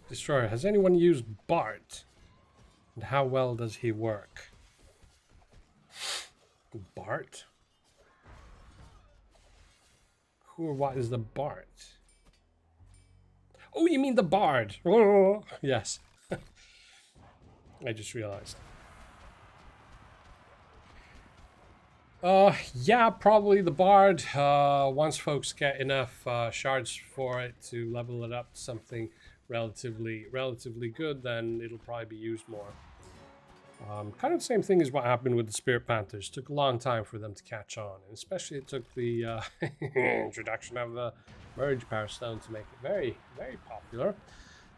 [SPEAKER 1] Destroyer, has anyone used Bart? And how well does he work? Bart? Who or what is the Bart? Oh, you mean the Bard? Oh, yes. I just realized. Yeah, probably the Bard. Once folks get enough shards for it to level it up to something relatively good, then it'll probably be used more. Kind of the same thing as what happened with the Spirit Panthers. Took a long time for them to catch on, and especially it took the introduction of the Merge Power Stone to make it very popular.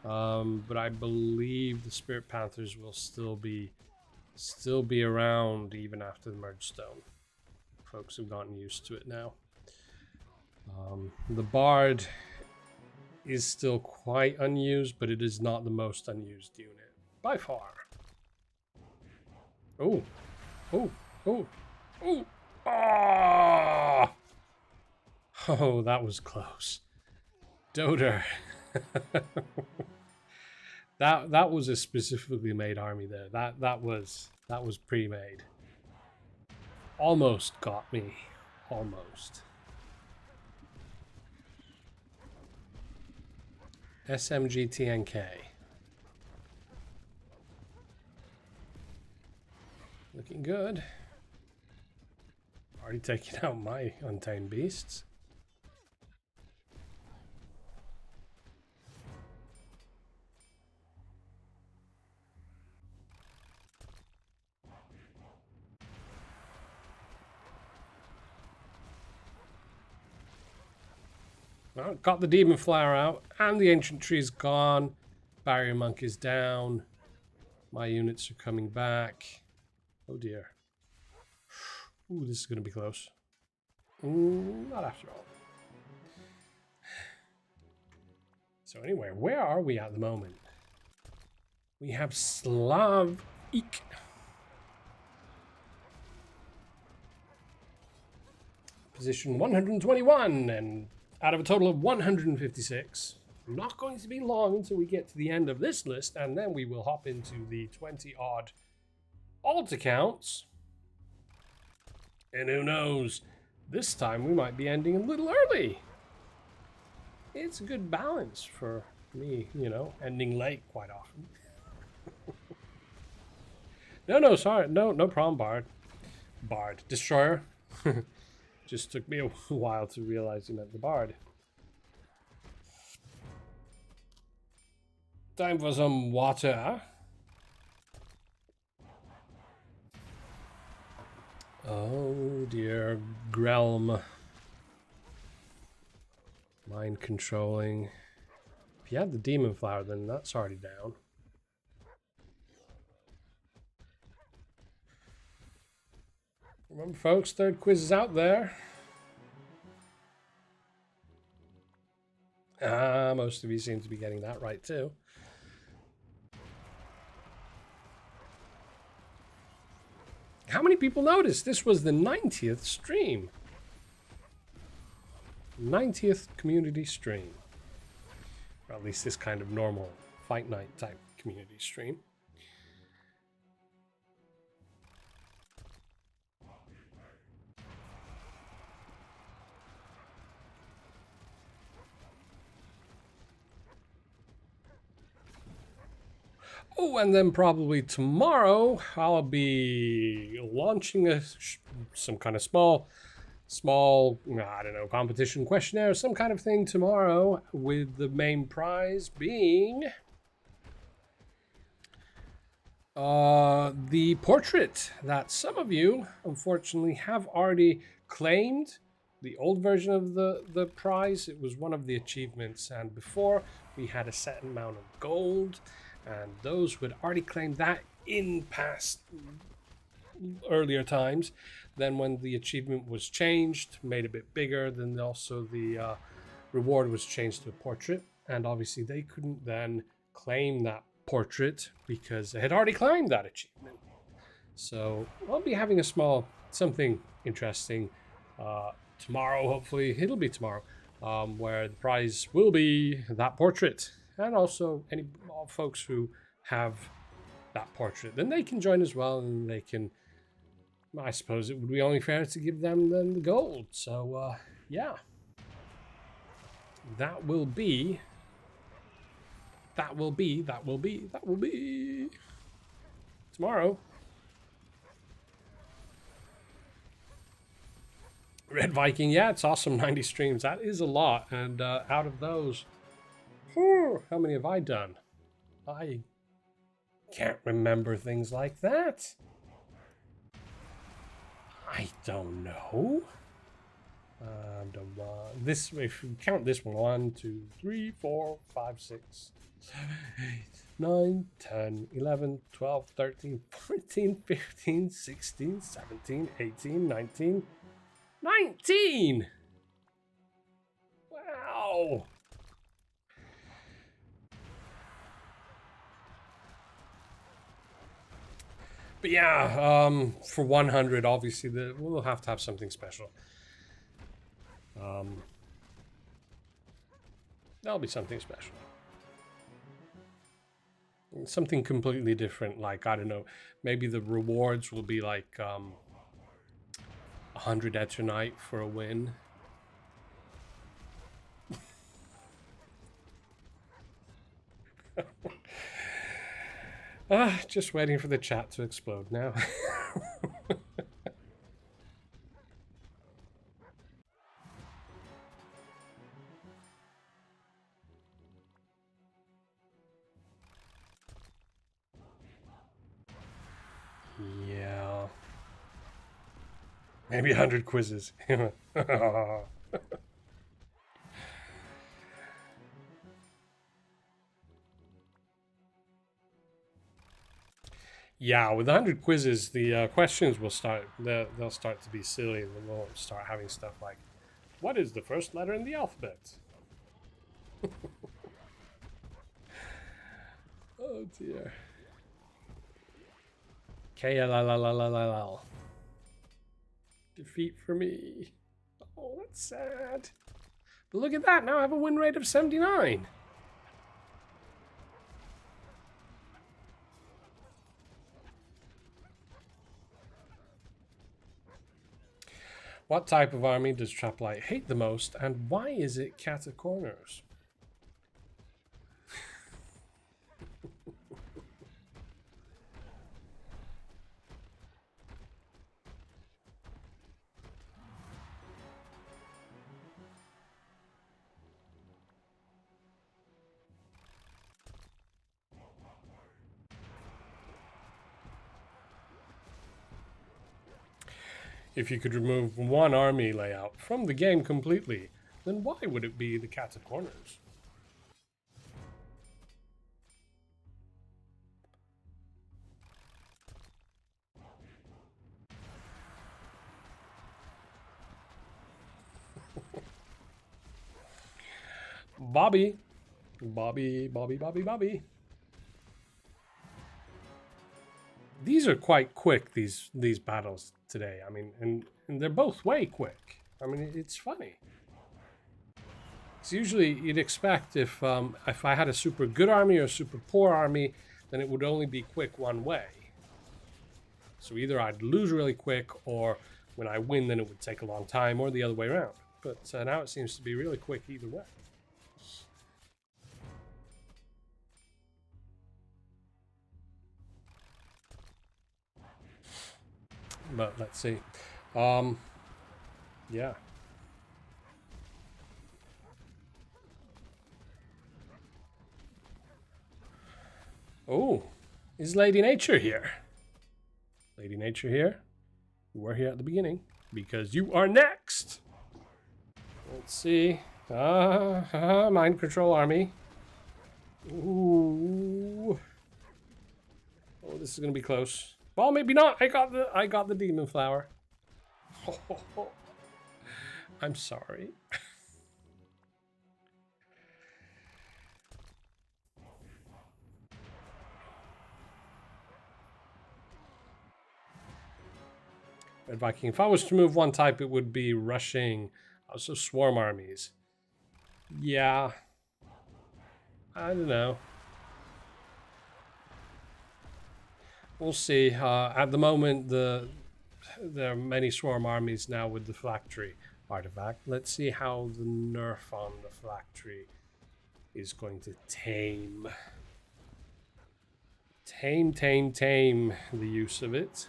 [SPEAKER 1] But I believe the Spirit Panthers will still be around even after the Merge Stone. Folks have gotten used to it now. The Bard is still quite unused, but it is not the most unused unit by far. Oh, oh, oh, oh, ah! Oh, that was close. Doter. that was a specifically made army there. That was pre-made. Almost got me. Almost. SMG TNK. Looking good. Already taking out my Untamed Beasts. Well, got the Demon Flower out, and the Ancient Tree's gone. Barrier Monk is down. My units are coming back. Oh dear. Ooh, this is going to be close. Not after all. So anyway, where are we at the moment? We have Slav Eek. Position 121, and out of a total of 156. Not going to be long until we get to the end of this list, and then we will hop into the 20-odd alt accounts. And who knows, this time we might be ending a little early. It's a good balance for me, you know, ending late quite often. No, sorry. No problem, Bard. Destroyer. Just took me a while to realize you meant the Bard. Time for some water. Oh dear, Grelm. Mind controlling. If you had the Demon Flower, then that's already down. Remember, folks, third quiz is out there. Most of you seem to be getting that right, too. How many people noticed? This was the 90th stream. 90th community stream. Or at least this kind of normal fight night type community stream. Oh, and then probably tomorrow I'll be launching some kind of small, I don't know, competition questionnaire, some kind of thing tomorrow, with the main prize being the portrait that some of you unfortunately have already claimed. The old version of the prize, it was one of the achievements, and before we had a set amount of gold. And those who had already claimed that in past earlier times, then when the achievement was changed, made a bit bigger, then also the reward was changed to a portrait. And obviously they couldn't then claim that portrait because they had already claimed that achievement. So I'll be having a small something interesting tomorrow, hopefully. It'll be tomorrow, where the prize will be that portrait. And also all folks who have that portrait, then they can join as well, and they can, I suppose it would be only fair to give them then the gold. So yeah, that will be tomorrow. Red Viking, yeah, it's awesome. 90 streams, that is a lot. And out of those, how many have I done? I can't remember things like that. I don't know. This, if you count this one, 1, 2, 3, 4, 5, 6, 7, 8, 9, 10, 11, 12, 13, 14, 15, 16, 17, 18, 19. 19! Wow! But yeah, for 100, obviously, we'll have to have something special. That'll be something special. Something completely different, like, I don't know, maybe the rewards will be like 100 Eternite for a win. Just waiting for the chat to explode now. Yeah. Maybe 100 quizzes. Yeah, with 100 quizzes, the questions will start, they'll start to be silly, and we'll start having stuff like, what is the first letter in the alphabet? Oh dear. KLLLLLL. Defeat for me. Oh, that's sad. But look at that, now I have a win rate of 79. What type of army does Traplight hate the most, and why is it Cata Corners? If you could remove one army layout from the game completely, then why would it be the Cata Corners? Bobby. These are quite quick, these battles today. I mean, and they're both way quick. I mean, it's funny. It's usually, you'd expect if I had a super good army or a super poor army, then it would only be quick one way. So either I'd lose really quick, or when I win, then it would take a long time, or the other way around. But now it seems to be really quick either way. But let's see. Yeah. Oh, is Lady Nature here? Lady Nature here? You were here at the beginning, because you are next. Let's see. Mind Control Army. Ooh. Oh, this is gonna be close. Well, maybe not. I got the Demon Flower. I'm sorry. Red Viking. If I was to move one type, it would be rushing. Also, swarm armies. Yeah. I don't know. We'll see. At the moment, there are many swarm armies now with the Phylactery artifact. Let's see how the nerf on the Phylactery is going to tame the use of it.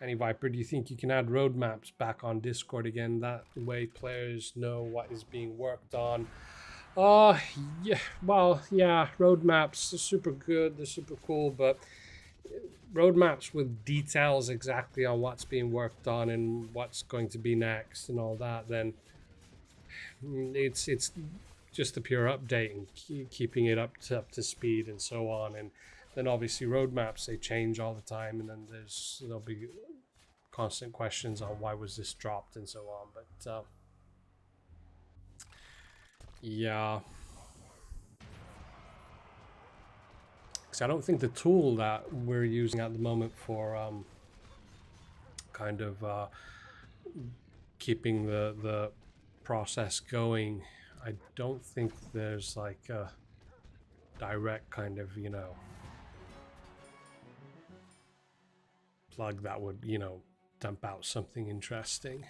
[SPEAKER 1] Any Viper, do you think you can add roadmaps back on Discord again? That way players know what is being worked on. Yeah, well, yeah, roadmaps are super good, they're super cool, but roadmaps with details exactly on what's being worked on and what's going to be next and all that, then it's just a pure update and keeping it up to speed and so on. And then obviously roadmaps, they change all the time, and then there'll be constant questions on why was this dropped and so on. But yeah, because I don't think the tool that we're using at the moment for kind of keeping the process going, I don't think there's like a direct kind of, you know, plug that would, you know, dump out something interesting.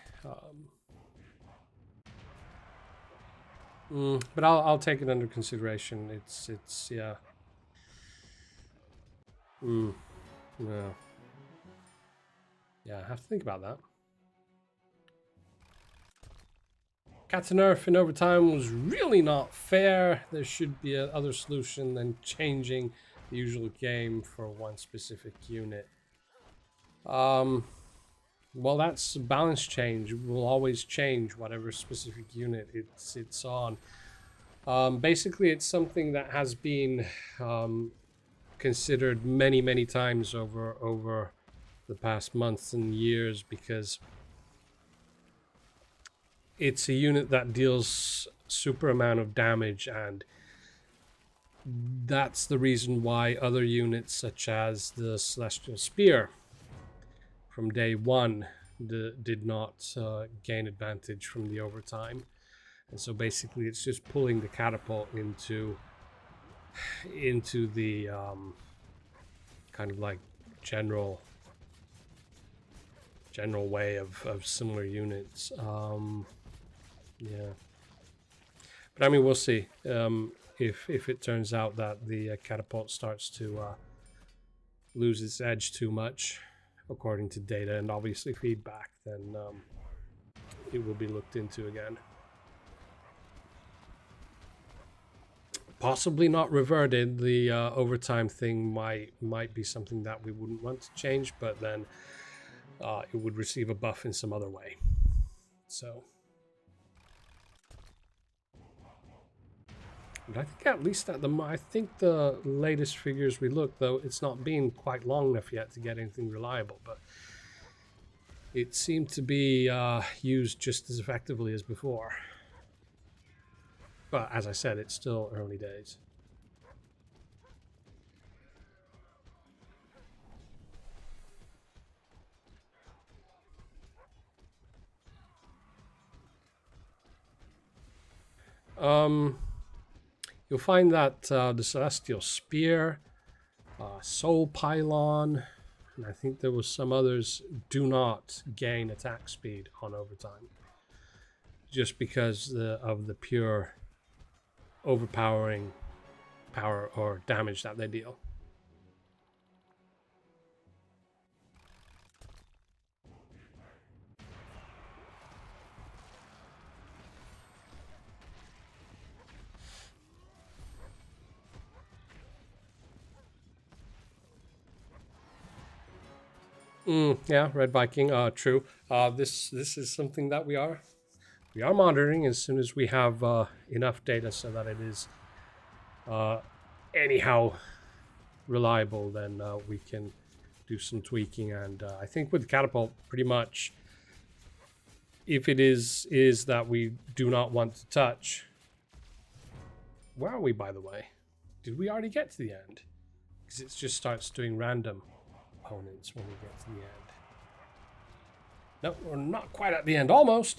[SPEAKER 1] But I'll take it under consideration. It's yeah. Yeah. Yeah, I have to think about that. Cata nerf in overtime was really not fair. There should be another solution than changing the usual game for one specific unit. Well, that's balance change. It will always change whatever specific unit it's on. Basically, it's something that has been considered many times over the past months and years, because it's a unit that deals super amount of damage, and that's the reason why other units such as the Celestial Spear from day one did not gain advantage from the overtime. And so basically it's just pulling the catapult into the kind of like general way of similar units. Yeah. But I mean, we'll see. If it turns out that the catapult starts to lose its edge too much, according to data and obviously feedback, then it will be looked into again. Possibly not reverted. The overtime thing might be something that we wouldn't want to change, but then it would receive a buff in some other way. So, but I think at least at I think the latest figures we looked, though, it's not been quite long enough yet to get anything reliable, but it seemed to be used just as effectively as before. But as I said, it's still early days. You'll find that the Celestial Spear, Soul Pylon, and I think there was some others, do not gain attack speed on overtime. Just because of the pure overpowering power or damage that they deal. Yeah, Red Viking. True. This is something that we are monitoring as soon as we have enough data so that it is anyhow reliable. Then we can do some tweaking. And I think with the catapult, pretty much, if it is that we do not want to touch. Where are we, by the way? Did we already get to the end? Because it just starts doing random opponents when we get to the end. No, we're not quite at the end. Almost.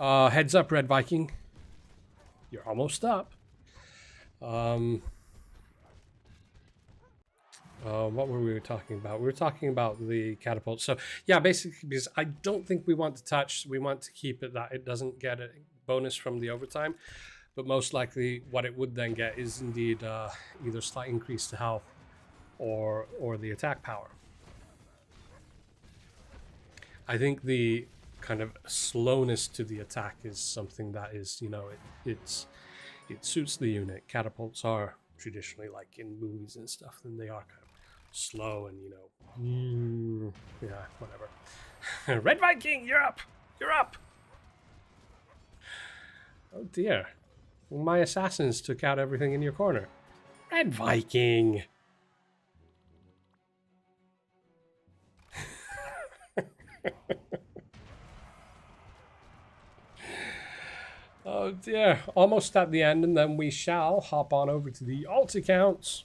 [SPEAKER 1] Heads up, Red Viking. You're almost up. What were we talking about? We were talking about the catapult. So, yeah, basically, because I don't think we want to touch. We want to keep it that it doesn't get a bonus from the overtime. But most likely what it would then get is indeed either slight increase to health or the attack power. I think the kind of slowness to the attack is something that is, it suits the unit. Catapults are traditionally, like in movies and stuff, then they are kind of slow and, yeah, whatever. Red Viking, you're up! Oh dear. My assassins took out everything in your corner. Red Viking! Oh dear. Almost at the end, and then we shall hop on over to the alt accounts.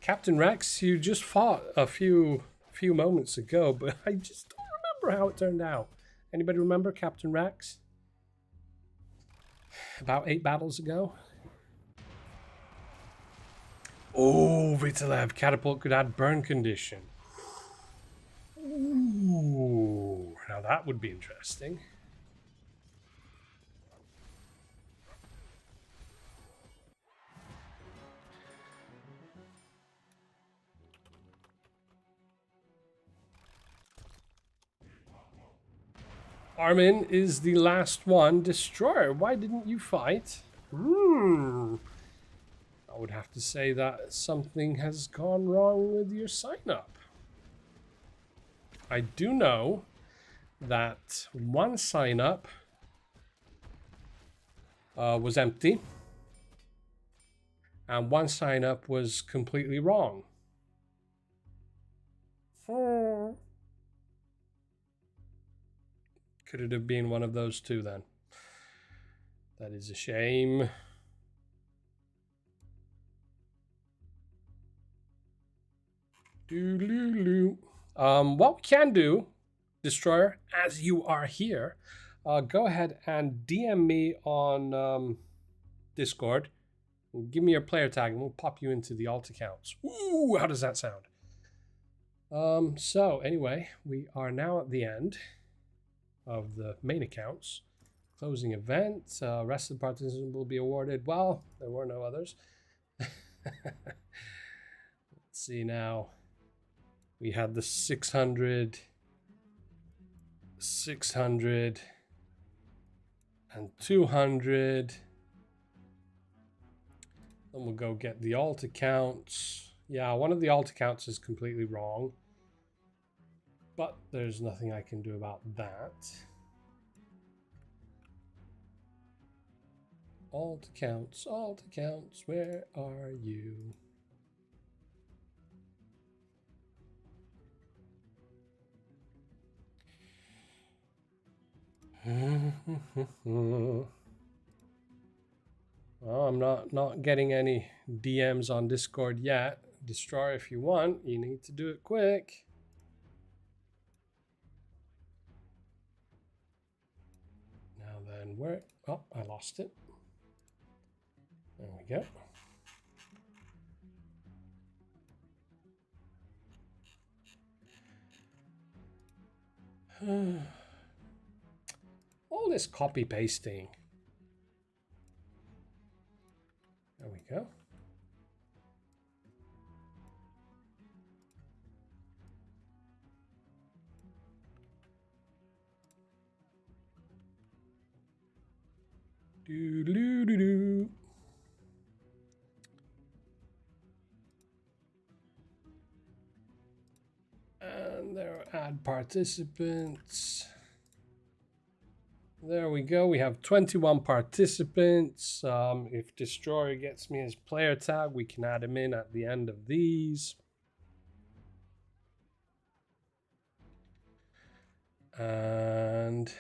[SPEAKER 1] Captain Rex, you just fought a few moments ago, but I just don't remember how it turned out. Anybody remember Captain Rex? About 8 battles ago? Oh, Vitalev, catapult could add burn condition. Ooh, now that would be interesting. Armin is the last one. Destroyer, why didn't you fight? I would have to say that something has gone wrong with your sign-up. I do know that one sign-up was empty, and one sign-up was completely wrong. Could it have been one of those two then? That is a shame. What we can do, Destroyer, as you are here, go ahead and DM me on Discord. Give me your player tag and we'll pop you into the alt accounts. Ooh, how does that sound? So anyway, we are now at the end of the main accounts. Closing event. Rest of the participants will be awarded. Well, there were no others. Let's see now. We had the 600, 600, and 200. Then we'll go get the alt accounts. Yeah, one of the alt accounts is completely wrong. But there's nothing I can do about that. Alt accounts, where are you? Well, I'm not getting any DMs on Discord yet. Destroy if you want. You need to do it quick. Now then, where? Oh, I lost it. There we go. All this copy pasting. There we go. Do do do do. And there, add participants. There we go. We have 21 participants. If Destroyer gets me his player tag, we can add him in at the end of these. And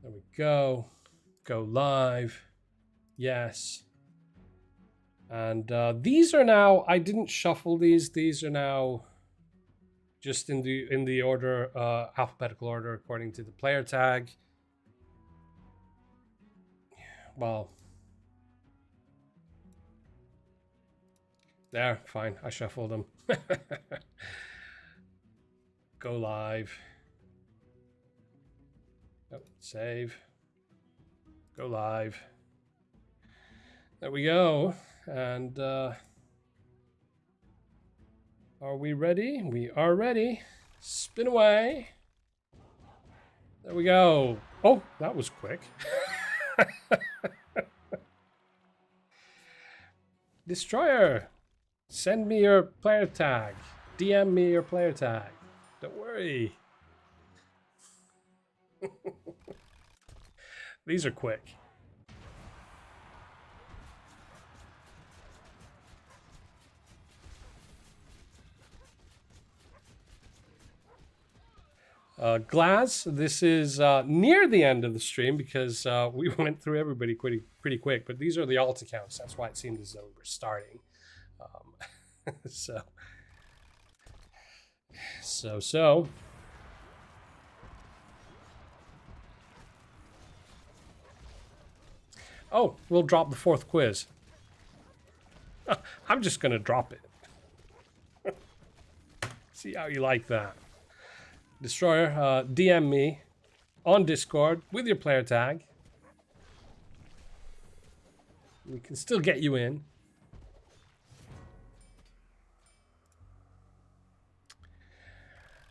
[SPEAKER 1] there we go. Go live. Yes. And these are now, I didn't shuffle these. These are now just in the order, alphabetical order according to the player tag. Well, there, fine. I shuffled them. Go live. Oh, save. Go live. There we go. And are we ready? We are ready. Spin away. There we go. Oh, that was quick. Destroyer, send me your player tag. DM me your player tag. Don't worry. These are quick. Glass, this is near the end of the stream because we went through everybody pretty quick, but these are the alt accounts. That's why it seemed as though we were starting. So. Oh, we'll drop the fourth quiz. I'm just going to drop it. See how you like that. Destroyer, DM me on Discord with your player tag. We can still get you in.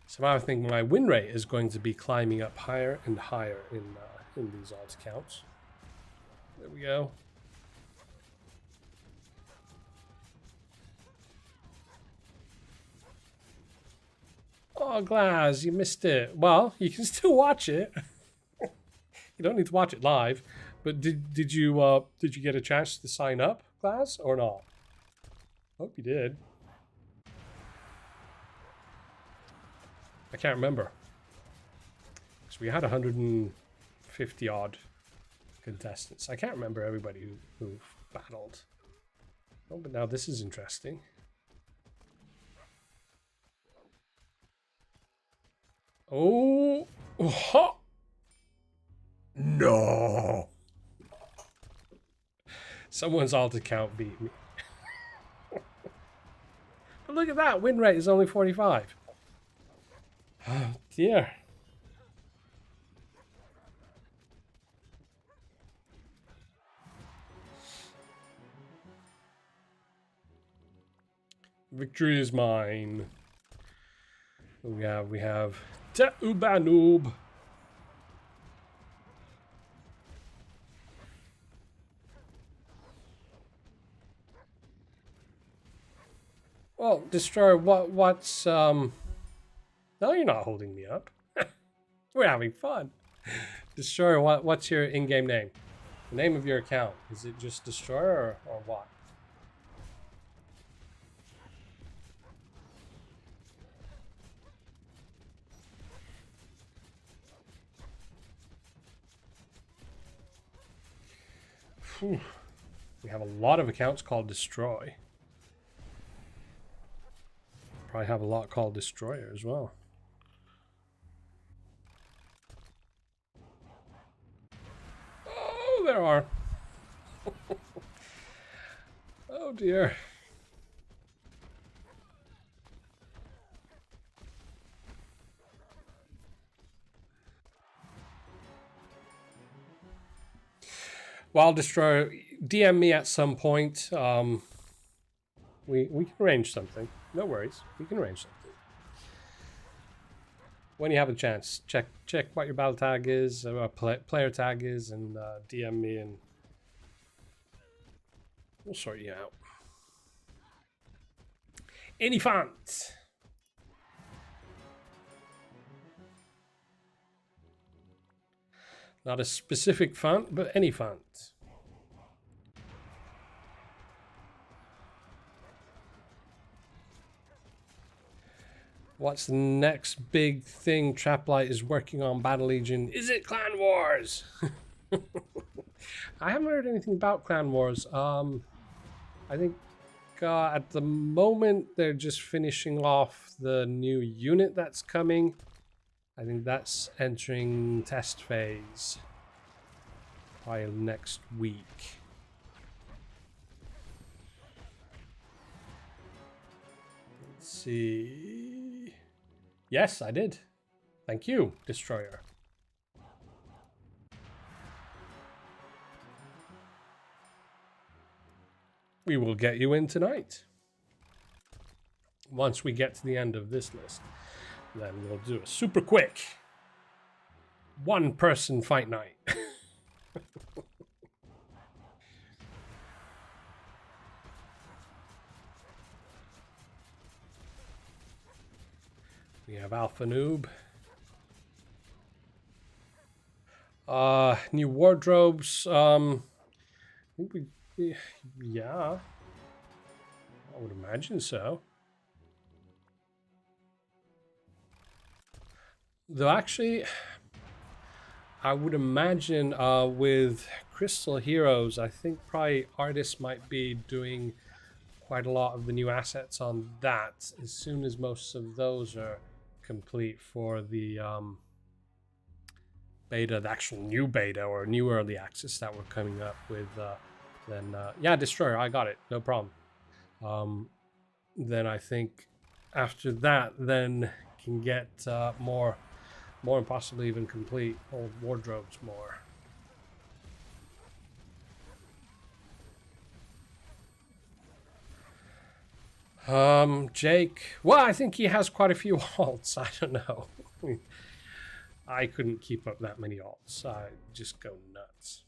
[SPEAKER 1] So I think my win rate is going to be climbing up higher and higher in these alt accounts. There we go. Oh, Glaz, you missed it. Well, you can still watch it. You don't need to watch it live. But did you get a chance to sign up, Glaz, or not? Hope you did. I can't remember. So we had 150 odd contestants. I can't remember everybody who battled. Oh, but now this is interesting. Oh, oh. No. Someone's alt account beat me. But look at that, win rate is only 45. Oh dear. Victory is mine. We have Teubanoob. Well, Destroyer, what's No, you're not holding me up. We're having fun. Destroyer, what's your in-game name? The name of your account. Is it just Destroyer or what? Whew. We have a lot of accounts called Destroy. Probably have a lot called Destroyer as well. Oh, there are. Oh dear. Wild Destroyer, DM me at some point. We can arrange something. No worries. We can arrange something. When you have a chance, check what your battle tag is, player tag is, and DM me, and we'll sort you out. Any font. Not a specific font, but any font. What's the next big thing Traplight is working on Battle Legion? Is it Clan Wars? I haven't heard anything about Clan Wars. I think at the moment they're just finishing off the new unit that's coming. I think that's entering test phase by next week. Let's see. Yes, I did. Thank you, Destroyer. We will get you in tonight. Once we get to the end of this list, then we'll do a super quick one-person fight night. We have Alpha Noob. New wardrobes. I think yeah. I would imagine so. Though actually, I would imagine with Crystal Heroes, I think probably artists might be doing quite a lot of the new assets on that as soon as most of those are complete for the beta, the actual new beta or new early access that we're coming up with. Then yeah, Destroyer, I got it, no problem. Then I think after that, then can get more and possibly even complete old wardrobes more. Jake, well, I think he has quite a few alts. I don't know. I couldn't keep up that many alts. I just go nuts.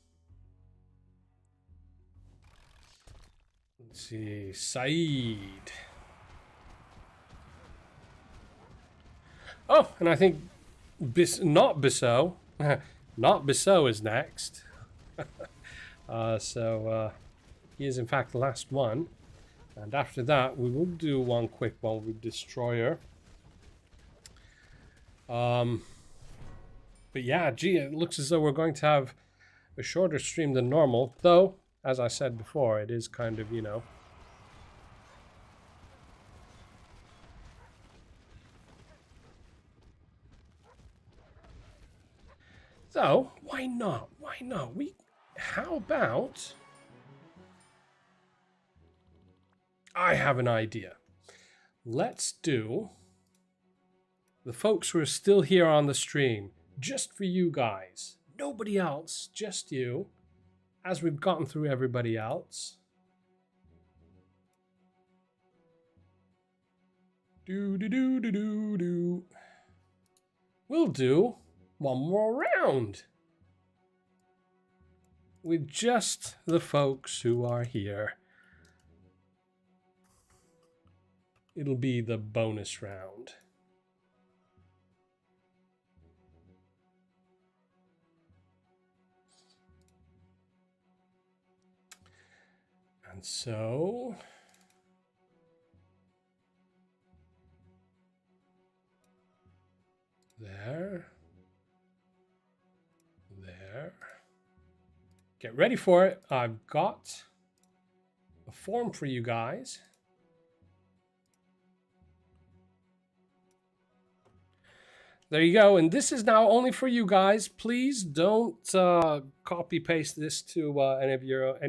[SPEAKER 1] Let's see, Saeed. Oh, and I think not Bissau is next. So he is in fact the last one. And after that, we will do one quick one with Destroyer. But But yeah, gee, it looks as though we're going to have a shorter stream than normal. Though, as I said before, it is kind of, you know... So, why not? Why not? How about... I have an idea. Let's do... the folks who are still here on the stream, just for you guys. Nobody else, just you. As we've gotten through everybody else. Do. We'll do one more round. With just the folks who are here. It'll be the bonus round. And so... there. Get ready for it. I've got a form for you guys. There you go. And this is now only for you guys. Please don't copy paste this to any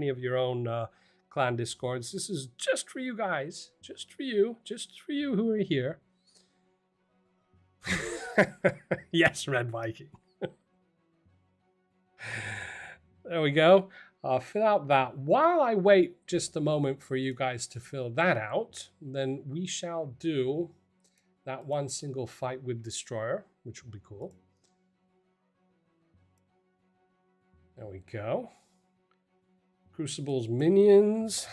[SPEAKER 1] of your own clan discords. This is just for you guys. Just for you who are here. Yes, Red Viking. There we go. Fill out that. While I wait just a moment for you guys to fill that out, then we shall do that one single fight with Destroyer, which will be cool. There we go. Crucible's minions.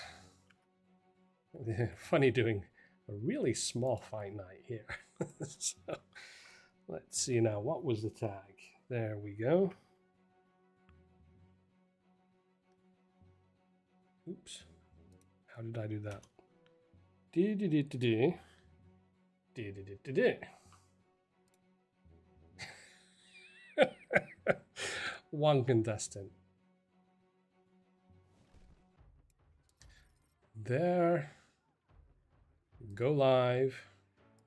[SPEAKER 1] Funny doing a really small fight night here. So, let's see now. What was the tag? There we go. Oops. How did I do that? One contestant. There. Go live.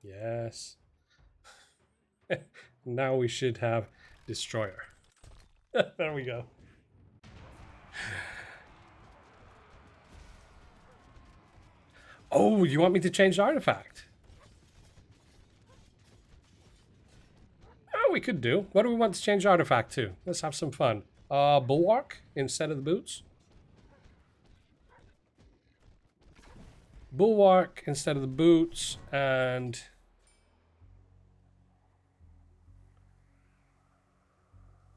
[SPEAKER 1] Yes. Now we should have Destroyer. There we go. Oh, you want me to change the artifact? Oh, we could do. What do we want to change the artifact to? Let's have some fun. Bulwark instead of the boots. Bulwark instead of the boots, and...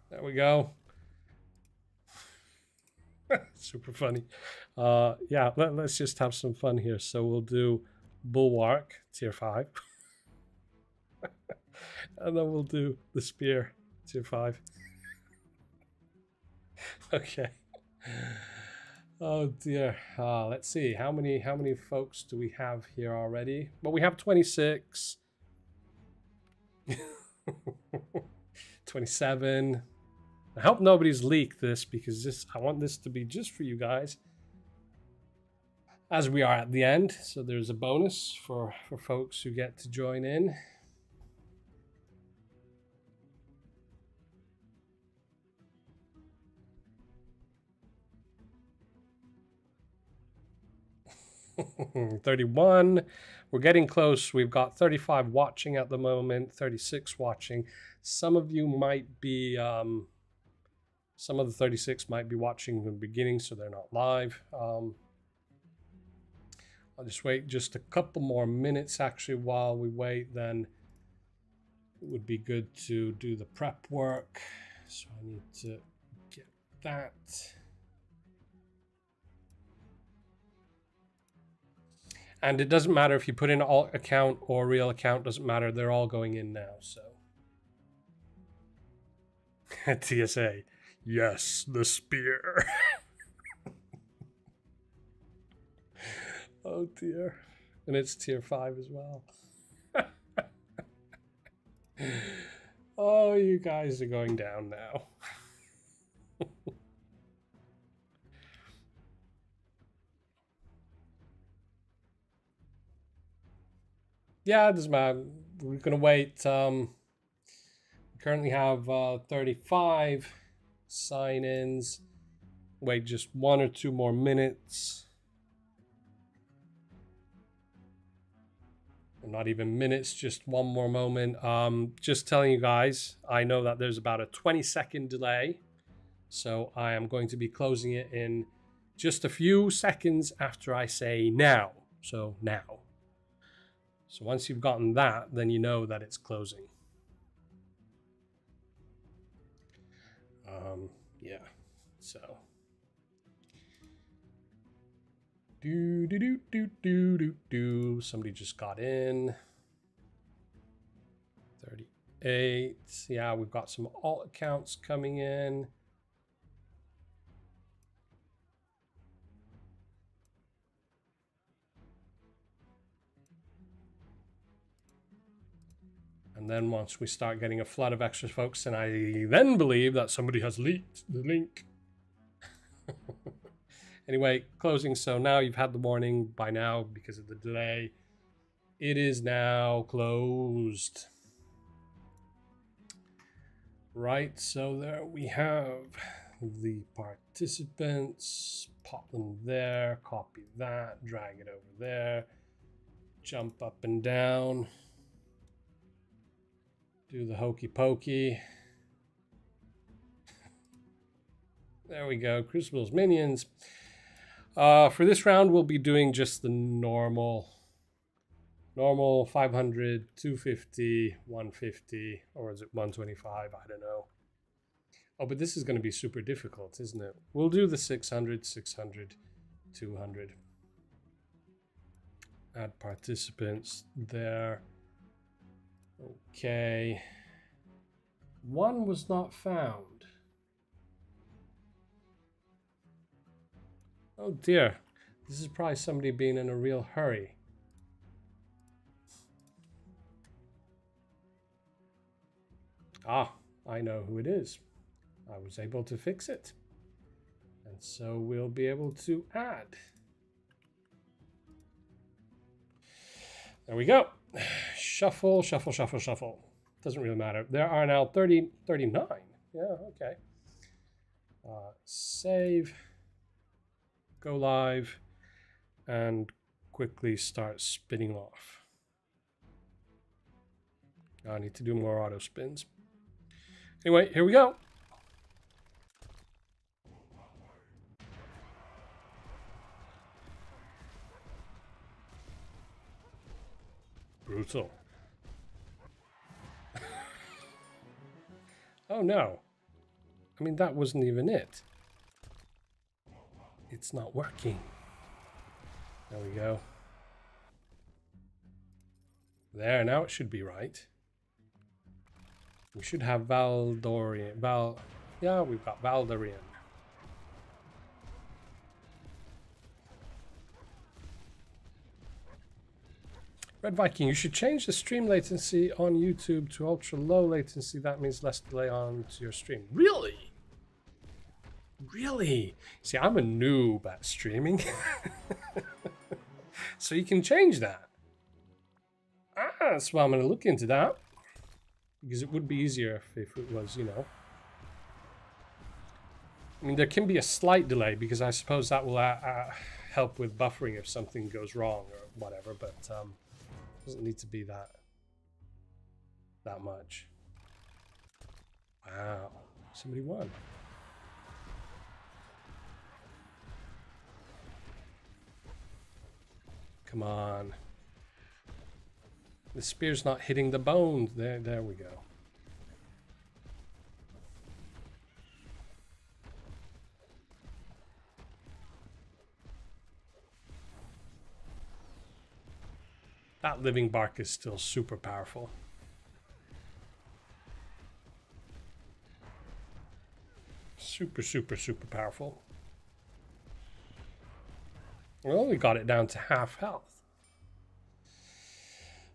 [SPEAKER 1] there we go. Super funny. Yeah, let's just have some fun here. So we'll do Bulwark, tier 5. And then we'll do the Spear, tier 5. Okay. Oh dear. Let's see. How many folks do we have here already? Well, we have 26. 27. I hope nobody's leaked this, because I want this to be just for you guys. As we are at the end, so there's a bonus for folks who get to join in. $31. We're getting close. We've got 35 watching at the moment, 36 watching. Some of you might be, some of the 36 might be watching from the beginning, so they're not live. I'll just wait just a couple more minutes. Actually, while we wait, then it would be good to do the prep work. So I need to get that. And it doesn't matter if you put in alt account or real account, doesn't matter. They're all going in now, so. TSA. Yes, the spear. Oh dear. And it's tier 5 as well. Oh Oh, you guys are going down now. Yeah, it doesn't matter. We're gonna wait. We currently have 35 sign-ins. Wait just 1 or 2 more minutes. Or not even minutes, just 1 more moment. Just telling you guys, I know that there's about a 20-second delay. So I am going to be closing it in just a few seconds after I say now. So now. So once you've gotten that, then you know that it's closing. Yeah. So. Somebody just got in. 38. Yeah, we've got some alt accounts coming in. And then once we start getting a flood of extra folks, and I then believe that somebody has leaked the link. Anyway, closing. So now you've had the warning by now because of the delay. It is now closed. Right, so there we have the participants. Pop them there, copy that, drag it over there, jump up and down, do the hokey pokey. There we go, Crucible's minions. For this round, we'll be doing just the normal 500, 250, 150, or is it 125? I don't know. Oh, but this is going to be super difficult, isn't it? We'll do the 600, 600, 200. Add participants there. Okay. One was not found. Oh dear. This is probably somebody being in a real hurry. Ah, I know who it is. I was able to fix it. And so we'll be able to add. There we go. Shuffle, shuffle, shuffle, shuffle. Doesn't really matter. There are now 39. Yeah, okay. Save. Go live. And quickly start spinning off. I need to do more auto spins. Anyway, here we go. Brutal. Oh no. I mean, that wasn't even it. It's not working. There we go. There, now it should be right. We should have Valdorian. Yeah, we've got Valdorian. Red Viking, you should change the stream latency on YouTube to ultra low latency. That means less delay on to your stream. Really? Really? See, I'm a noob at streaming. So you can change that. That's why I'm going to look into that. Because it would be easier if it was, you know. I mean, there can be a slight delay because I suppose that will help with buffering if something goes wrong or whatever, but it doesn't need to be that much. Wow, somebody won. Come on. The spear's not hitting the bones. There we go. That living bark is still super powerful. Super, super, super powerful. We only got it down to half health.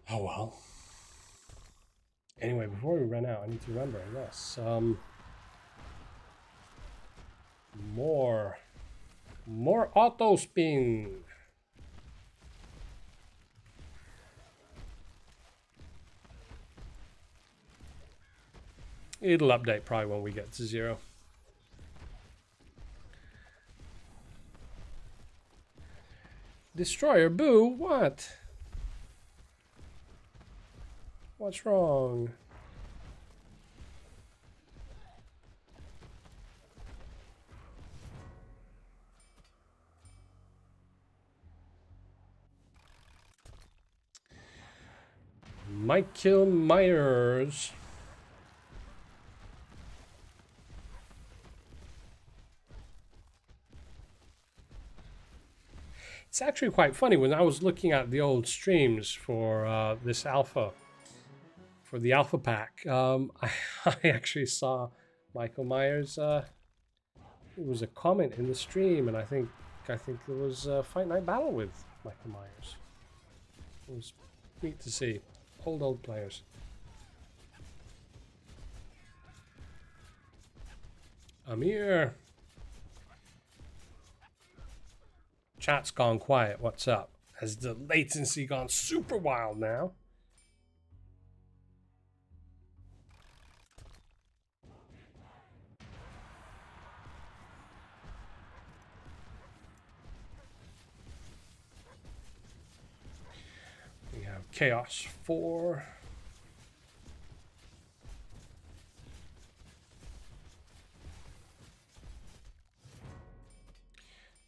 [SPEAKER 1] Oh well. Anyway, before we run out, I need to remember, yes. More auto spin. It'll update probably when we get to 0. Destroyer, boo, what? What's wrong? Michael Myers. It's actually quite funny when I was looking at the old streams for this alpha, for the alpha pack. I actually saw Michael Myers. It was a comment in the stream, and I think it was a Fight Night Battle with Michael Myers. It was neat to see old players. Amir. Chat's gone quiet. What's up? Has the latency gone super wild now? We have Chaos 4.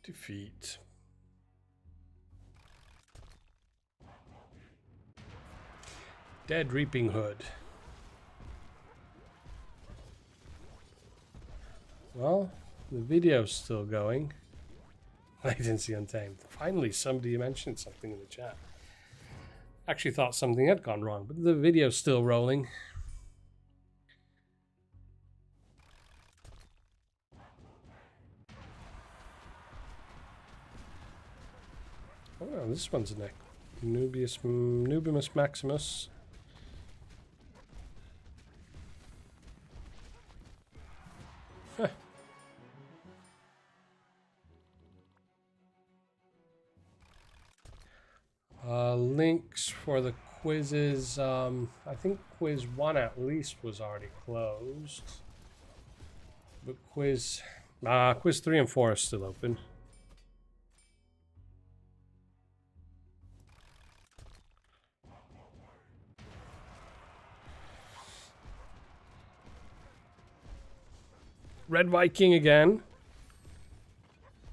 [SPEAKER 1] Defeat. Dead Reaping Hood. Well, the video's still going. Latency Untamed. Finally, somebody mentioned something in the chat. Actually thought something had gone wrong, but the video's still rolling. Oh, no, this one's a neck. Nubimus Maximus. Links for the quizzes. I think quiz 1 at least was already closed. But quiz 3 and 4 are still open. Red Viking again.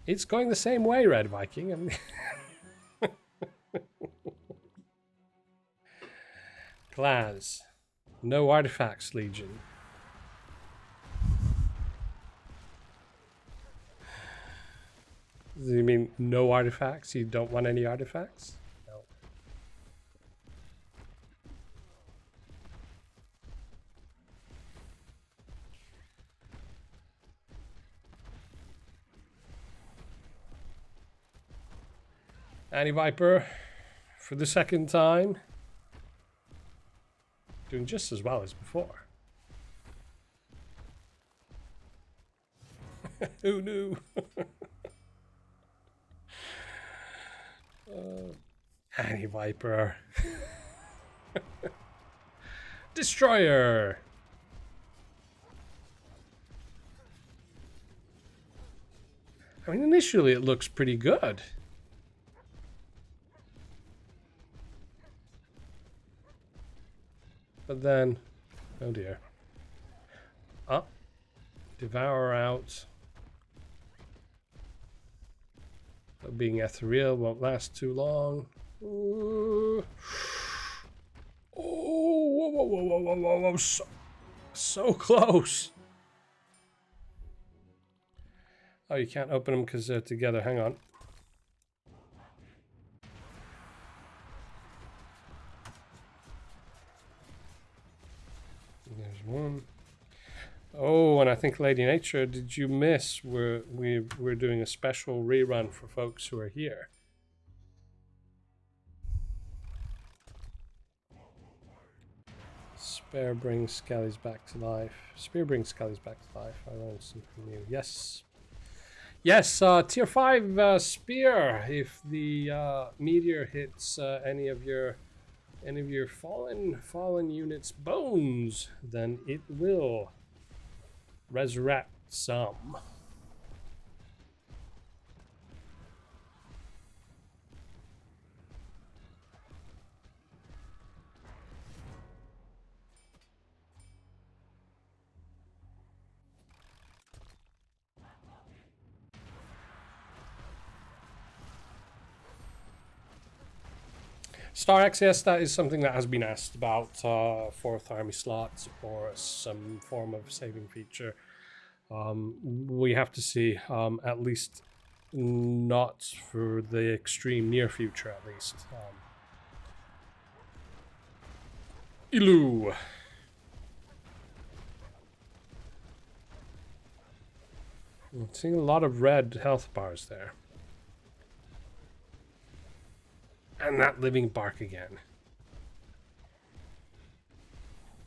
[SPEAKER 1] It's going the same way, Red Viking. I mean Class. No artifacts, Legion. Do you mean no artifacts? You don't want any artifacts? No. Anti-Viper for the second time. Doing just as well as before. Who knew? Anti-Viper. Destroyer. I mean, initially it looks pretty good. But then, oh dear. Devour out. But being ethereal won't last too long. Ooh. Oh, whoa. So close. Oh, you can't open them because they're together. Hang on. There's one. Oh, and I think Lady Nature, did you miss? We're doing a special rerun for folks who are here. Spear brings skellies back to life. Spear brings skellies back to life. I learned something new. Yes. Yes, tier 5 spear. If the meteor hits any of your fallen units' bones, then it will resurrect some. Star X, yes, that is something that has been asked about. 4th army slots or some form of saving feature. We have to see, at least not for the extreme near future, at least. Ilu. I'm seeing a lot of red health bars there. And that living bark again.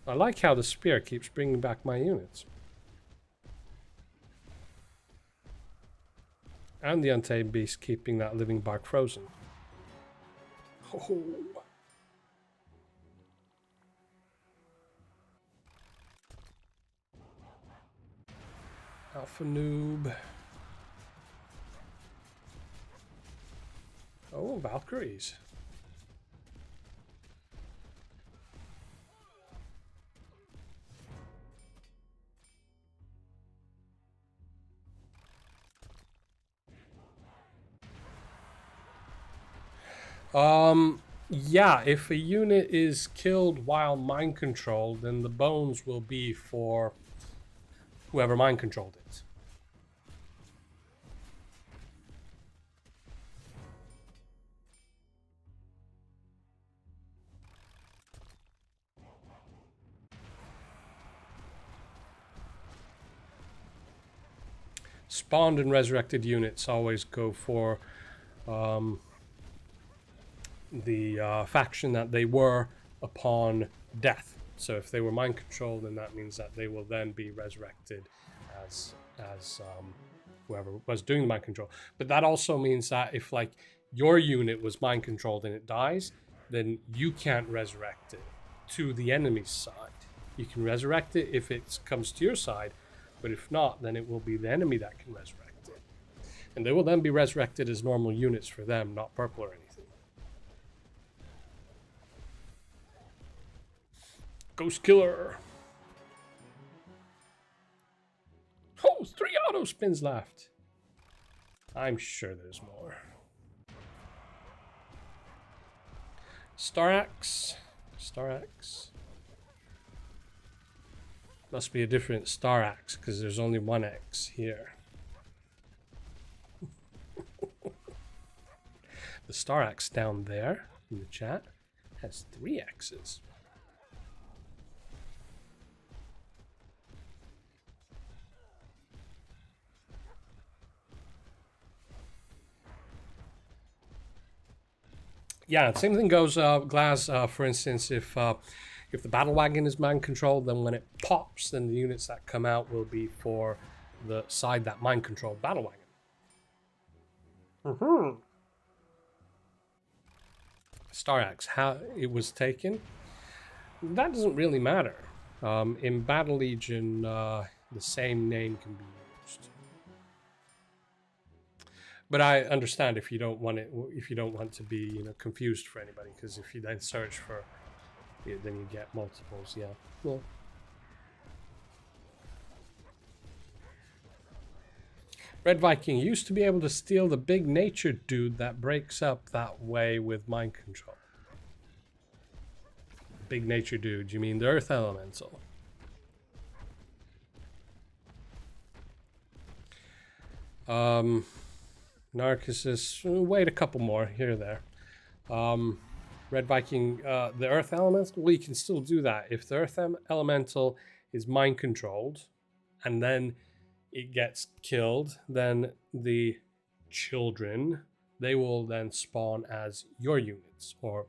[SPEAKER 1] I like how the spear keeps bringing back my units. And the Untamed Beast keeping that living bark frozen. Oh. Alpha noob. Oh, Valkyries. Yeah, if a unit is killed while mind controlled, then the bones will be for whoever mind controlled it. Spawned and resurrected units always go for the faction that they were upon death. So if they were mind controlled, then that means that they will then be resurrected as whoever was doing the mind control. But that also means that if like your unit was mind controlled and it dies, then you can't resurrect it to the enemy's side. You can resurrect it if it comes to your side, but if not, then it will be the enemy that can resurrect it. And they will then be resurrected as normal units for them, not purple or anything. Ghost Killer. Oh, 3 auto spins left. I'm sure there's more. Star Axe. Star Axe. Must be a different Star Axe because there's only one X here. The Star Axe down there in the chat has 3 X's. Yeah, same thing goes, Glass, for instance, if the battle wagon is mind controlled, then when it pops, then the units that come out will be for the side that mind controlled battle wagon. Star Axe, how it was taken, that doesn't really matter. In Battle Legion, the same name can be used. But I understand if you don't want it, if you don't want to be, confused for anybody, because if you then search for it, then you get multiples. Yeah. Well. Red Viking used to be able to steal the big nature dude that breaks up that way with mind control. Big nature dude, you mean the Earth Elemental? Narcissus, wait a couple more here or there. Red Viking, the Earth Elemental, well, you can still do that. If the Earth Elemental is mind controlled and then it gets killed, then the children, they will then spawn as your units or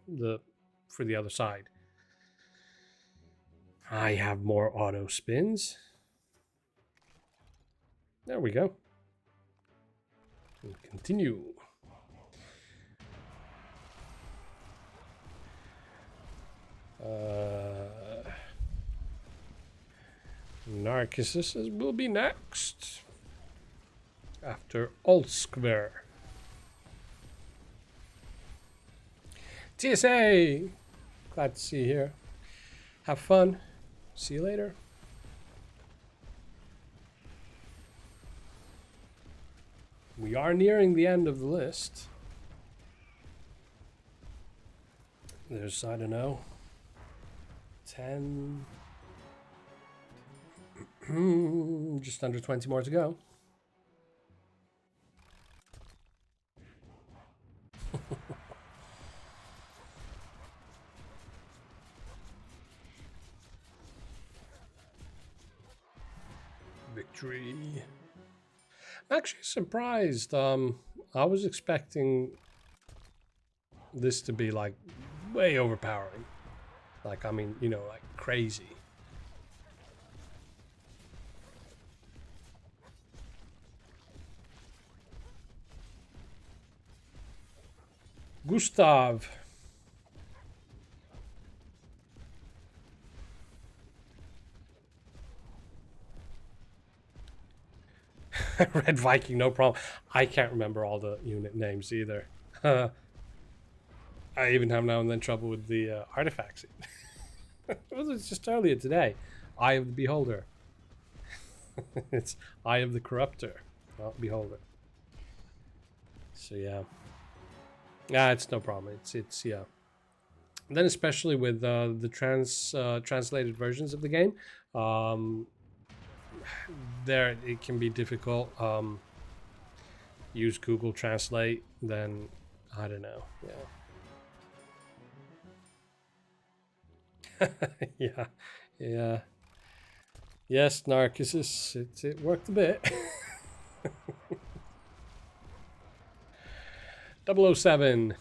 [SPEAKER 1] for the other side. I have more auto spins. There we go. And continue. Narcissus will be next. After Olskver. TSA! Glad to see you here. Have fun. See you later. We are nearing the end of the list. There's, I don't know, 10... just under 20 more to go. Victory. I'm actually surprised. I was expecting this to be like way overpowering. Like, I mean, you know, like crazy. Gustav. Red Viking, no problem. I can't remember all the unit names either. I even have now and then trouble with the artifacts. It was just earlier today. Eye of the Beholder. It's Eye of the Corruptor, not Beholder. So yeah. Yeah, it's no problem. It's yeah. And then especially with the translated versions of the game, there it can be difficult. Use Google Translate, then I don't know. Yeah. Yeah, yeah. Yes, Narcissus. It worked a bit. 007.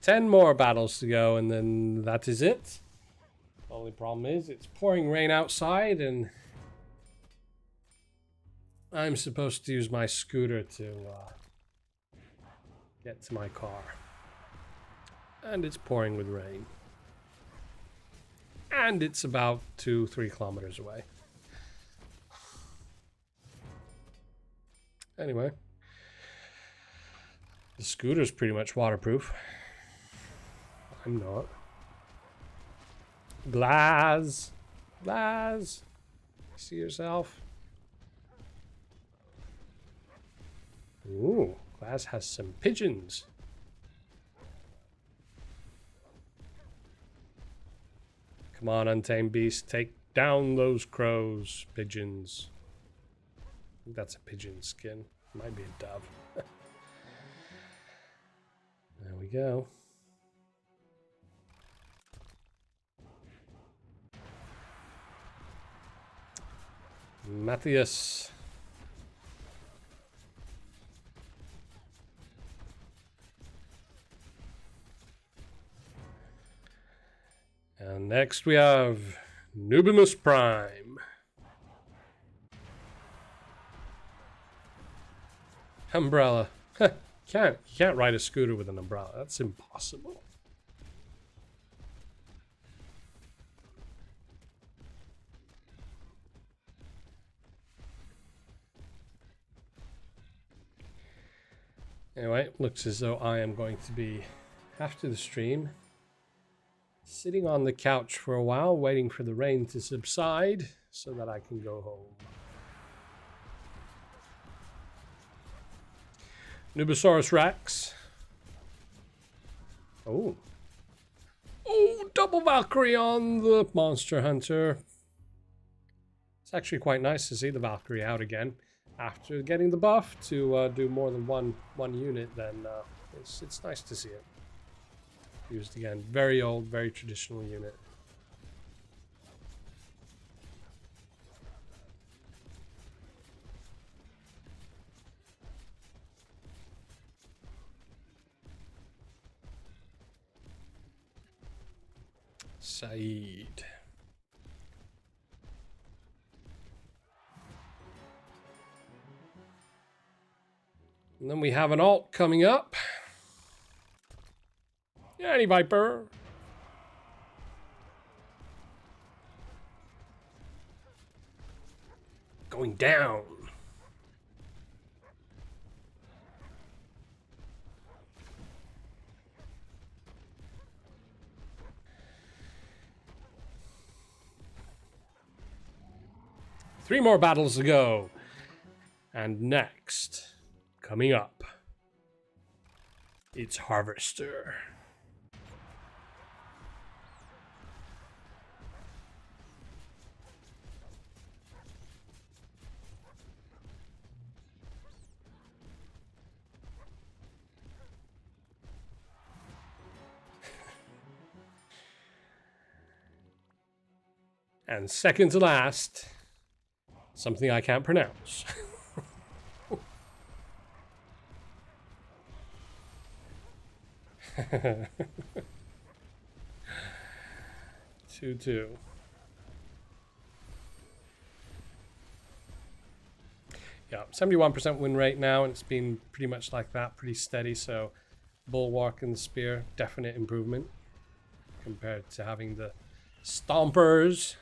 [SPEAKER 1] 10 more battles to go, and then that is it. Only problem is it's pouring rain outside, and I'm supposed to use my scooter to get to my car. And it's pouring with rain. And it's about 2-3 kilometers away. Anyway. The scooter's pretty much waterproof. I'm not. Glass. Glass. See yourself. Ooh, Glass has some pigeons. Come on, Untamed Beast, take down those crows, pigeons. I think that's a pigeon skin. Might be a dove. There we go. Matthias. And next we have Nubimus Prime. Umbrella. You can't ride a scooter with an umbrella. That's impossible. Anyway, looks as though I am going to be, after the stream, sitting on the couch for a while, waiting for the rain to subside so that I can go home. Nubosaurus Rex. Oh. Oh, double Valkyrie on the Monster Hunter. It's actually quite nice to see the Valkyrie out again. After getting the buff to do more than one unit, then it's nice to see it used again. Very old, very traditional unit. Saeed. And then we have an alt coming up. Yanny Viper. Going down. Three more battles to go. And next, coming up, it's Harvester. And second to last, something I can't pronounce. 2-2. Yeah, 71% win rate now, and it's been pretty much like that, pretty steady. So, Bulwark and the Spear, definite improvement compared to having the Stompers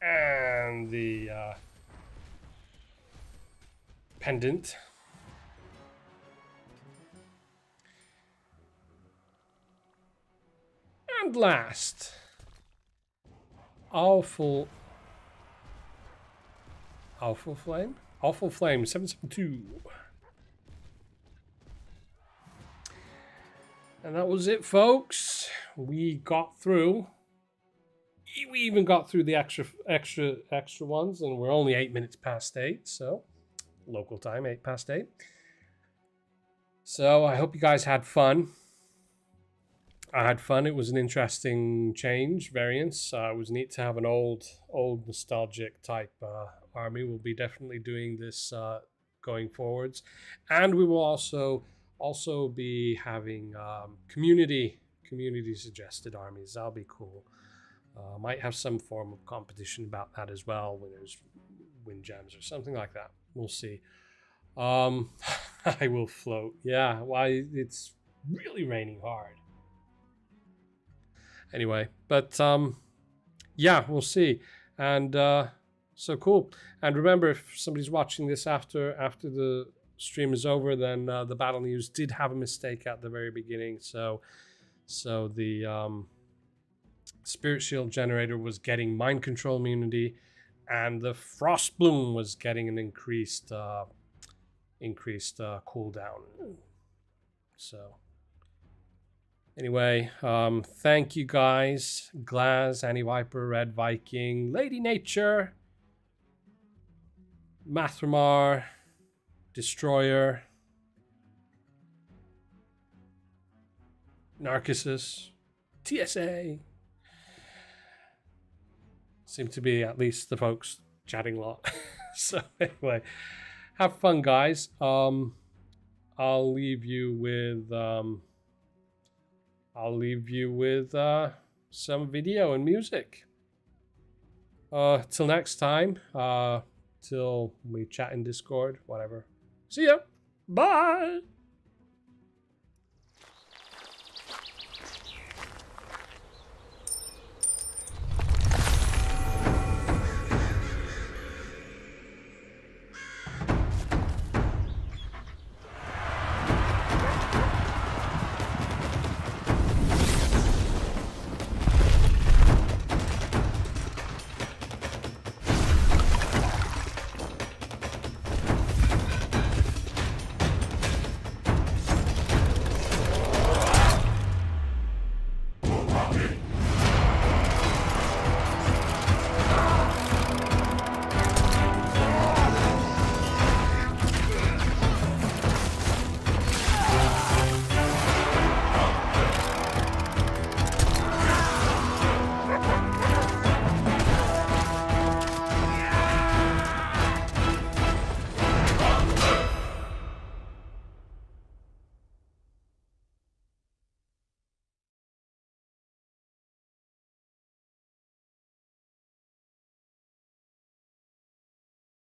[SPEAKER 1] and the Pendant. And last, Awful Flame? Awful Flame, 772. And that was it, folks. We got through. We even got through the extra ones, and we're only 8 minutes past 8, so local time, 8 past 8. So I hope you guys had fun. I had fun. It was an interesting variance. It was neat to have an old nostalgic type army. We'll be definitely doing this going forwards, and we will also be having community suggested armies. That'll be cool. Might have some form of competition about that as well. Winners win gems or something like that. We'll see. I will float. Yeah, why it's really raining hard. Anyway, but yeah, we'll see. And so cool. And remember, if somebody's watching this after the stream is over, then the Battle News did have a mistake at the very beginning. So the Spirit Shield generator was getting Mind Control immunity, and the Frost Bloom was getting an increased cooldown. So anyway, thank you guys. Glaz, Annie Viper, Red Viking, Lady Nature, Mathramar, Destroyer, Narcissus, TSA. Seem to be at least the folks chatting a lot. So anyway, have fun, guys. I'll leave you with some video and music. Till next time. Till we chat in Discord, whatever. See ya. Bye.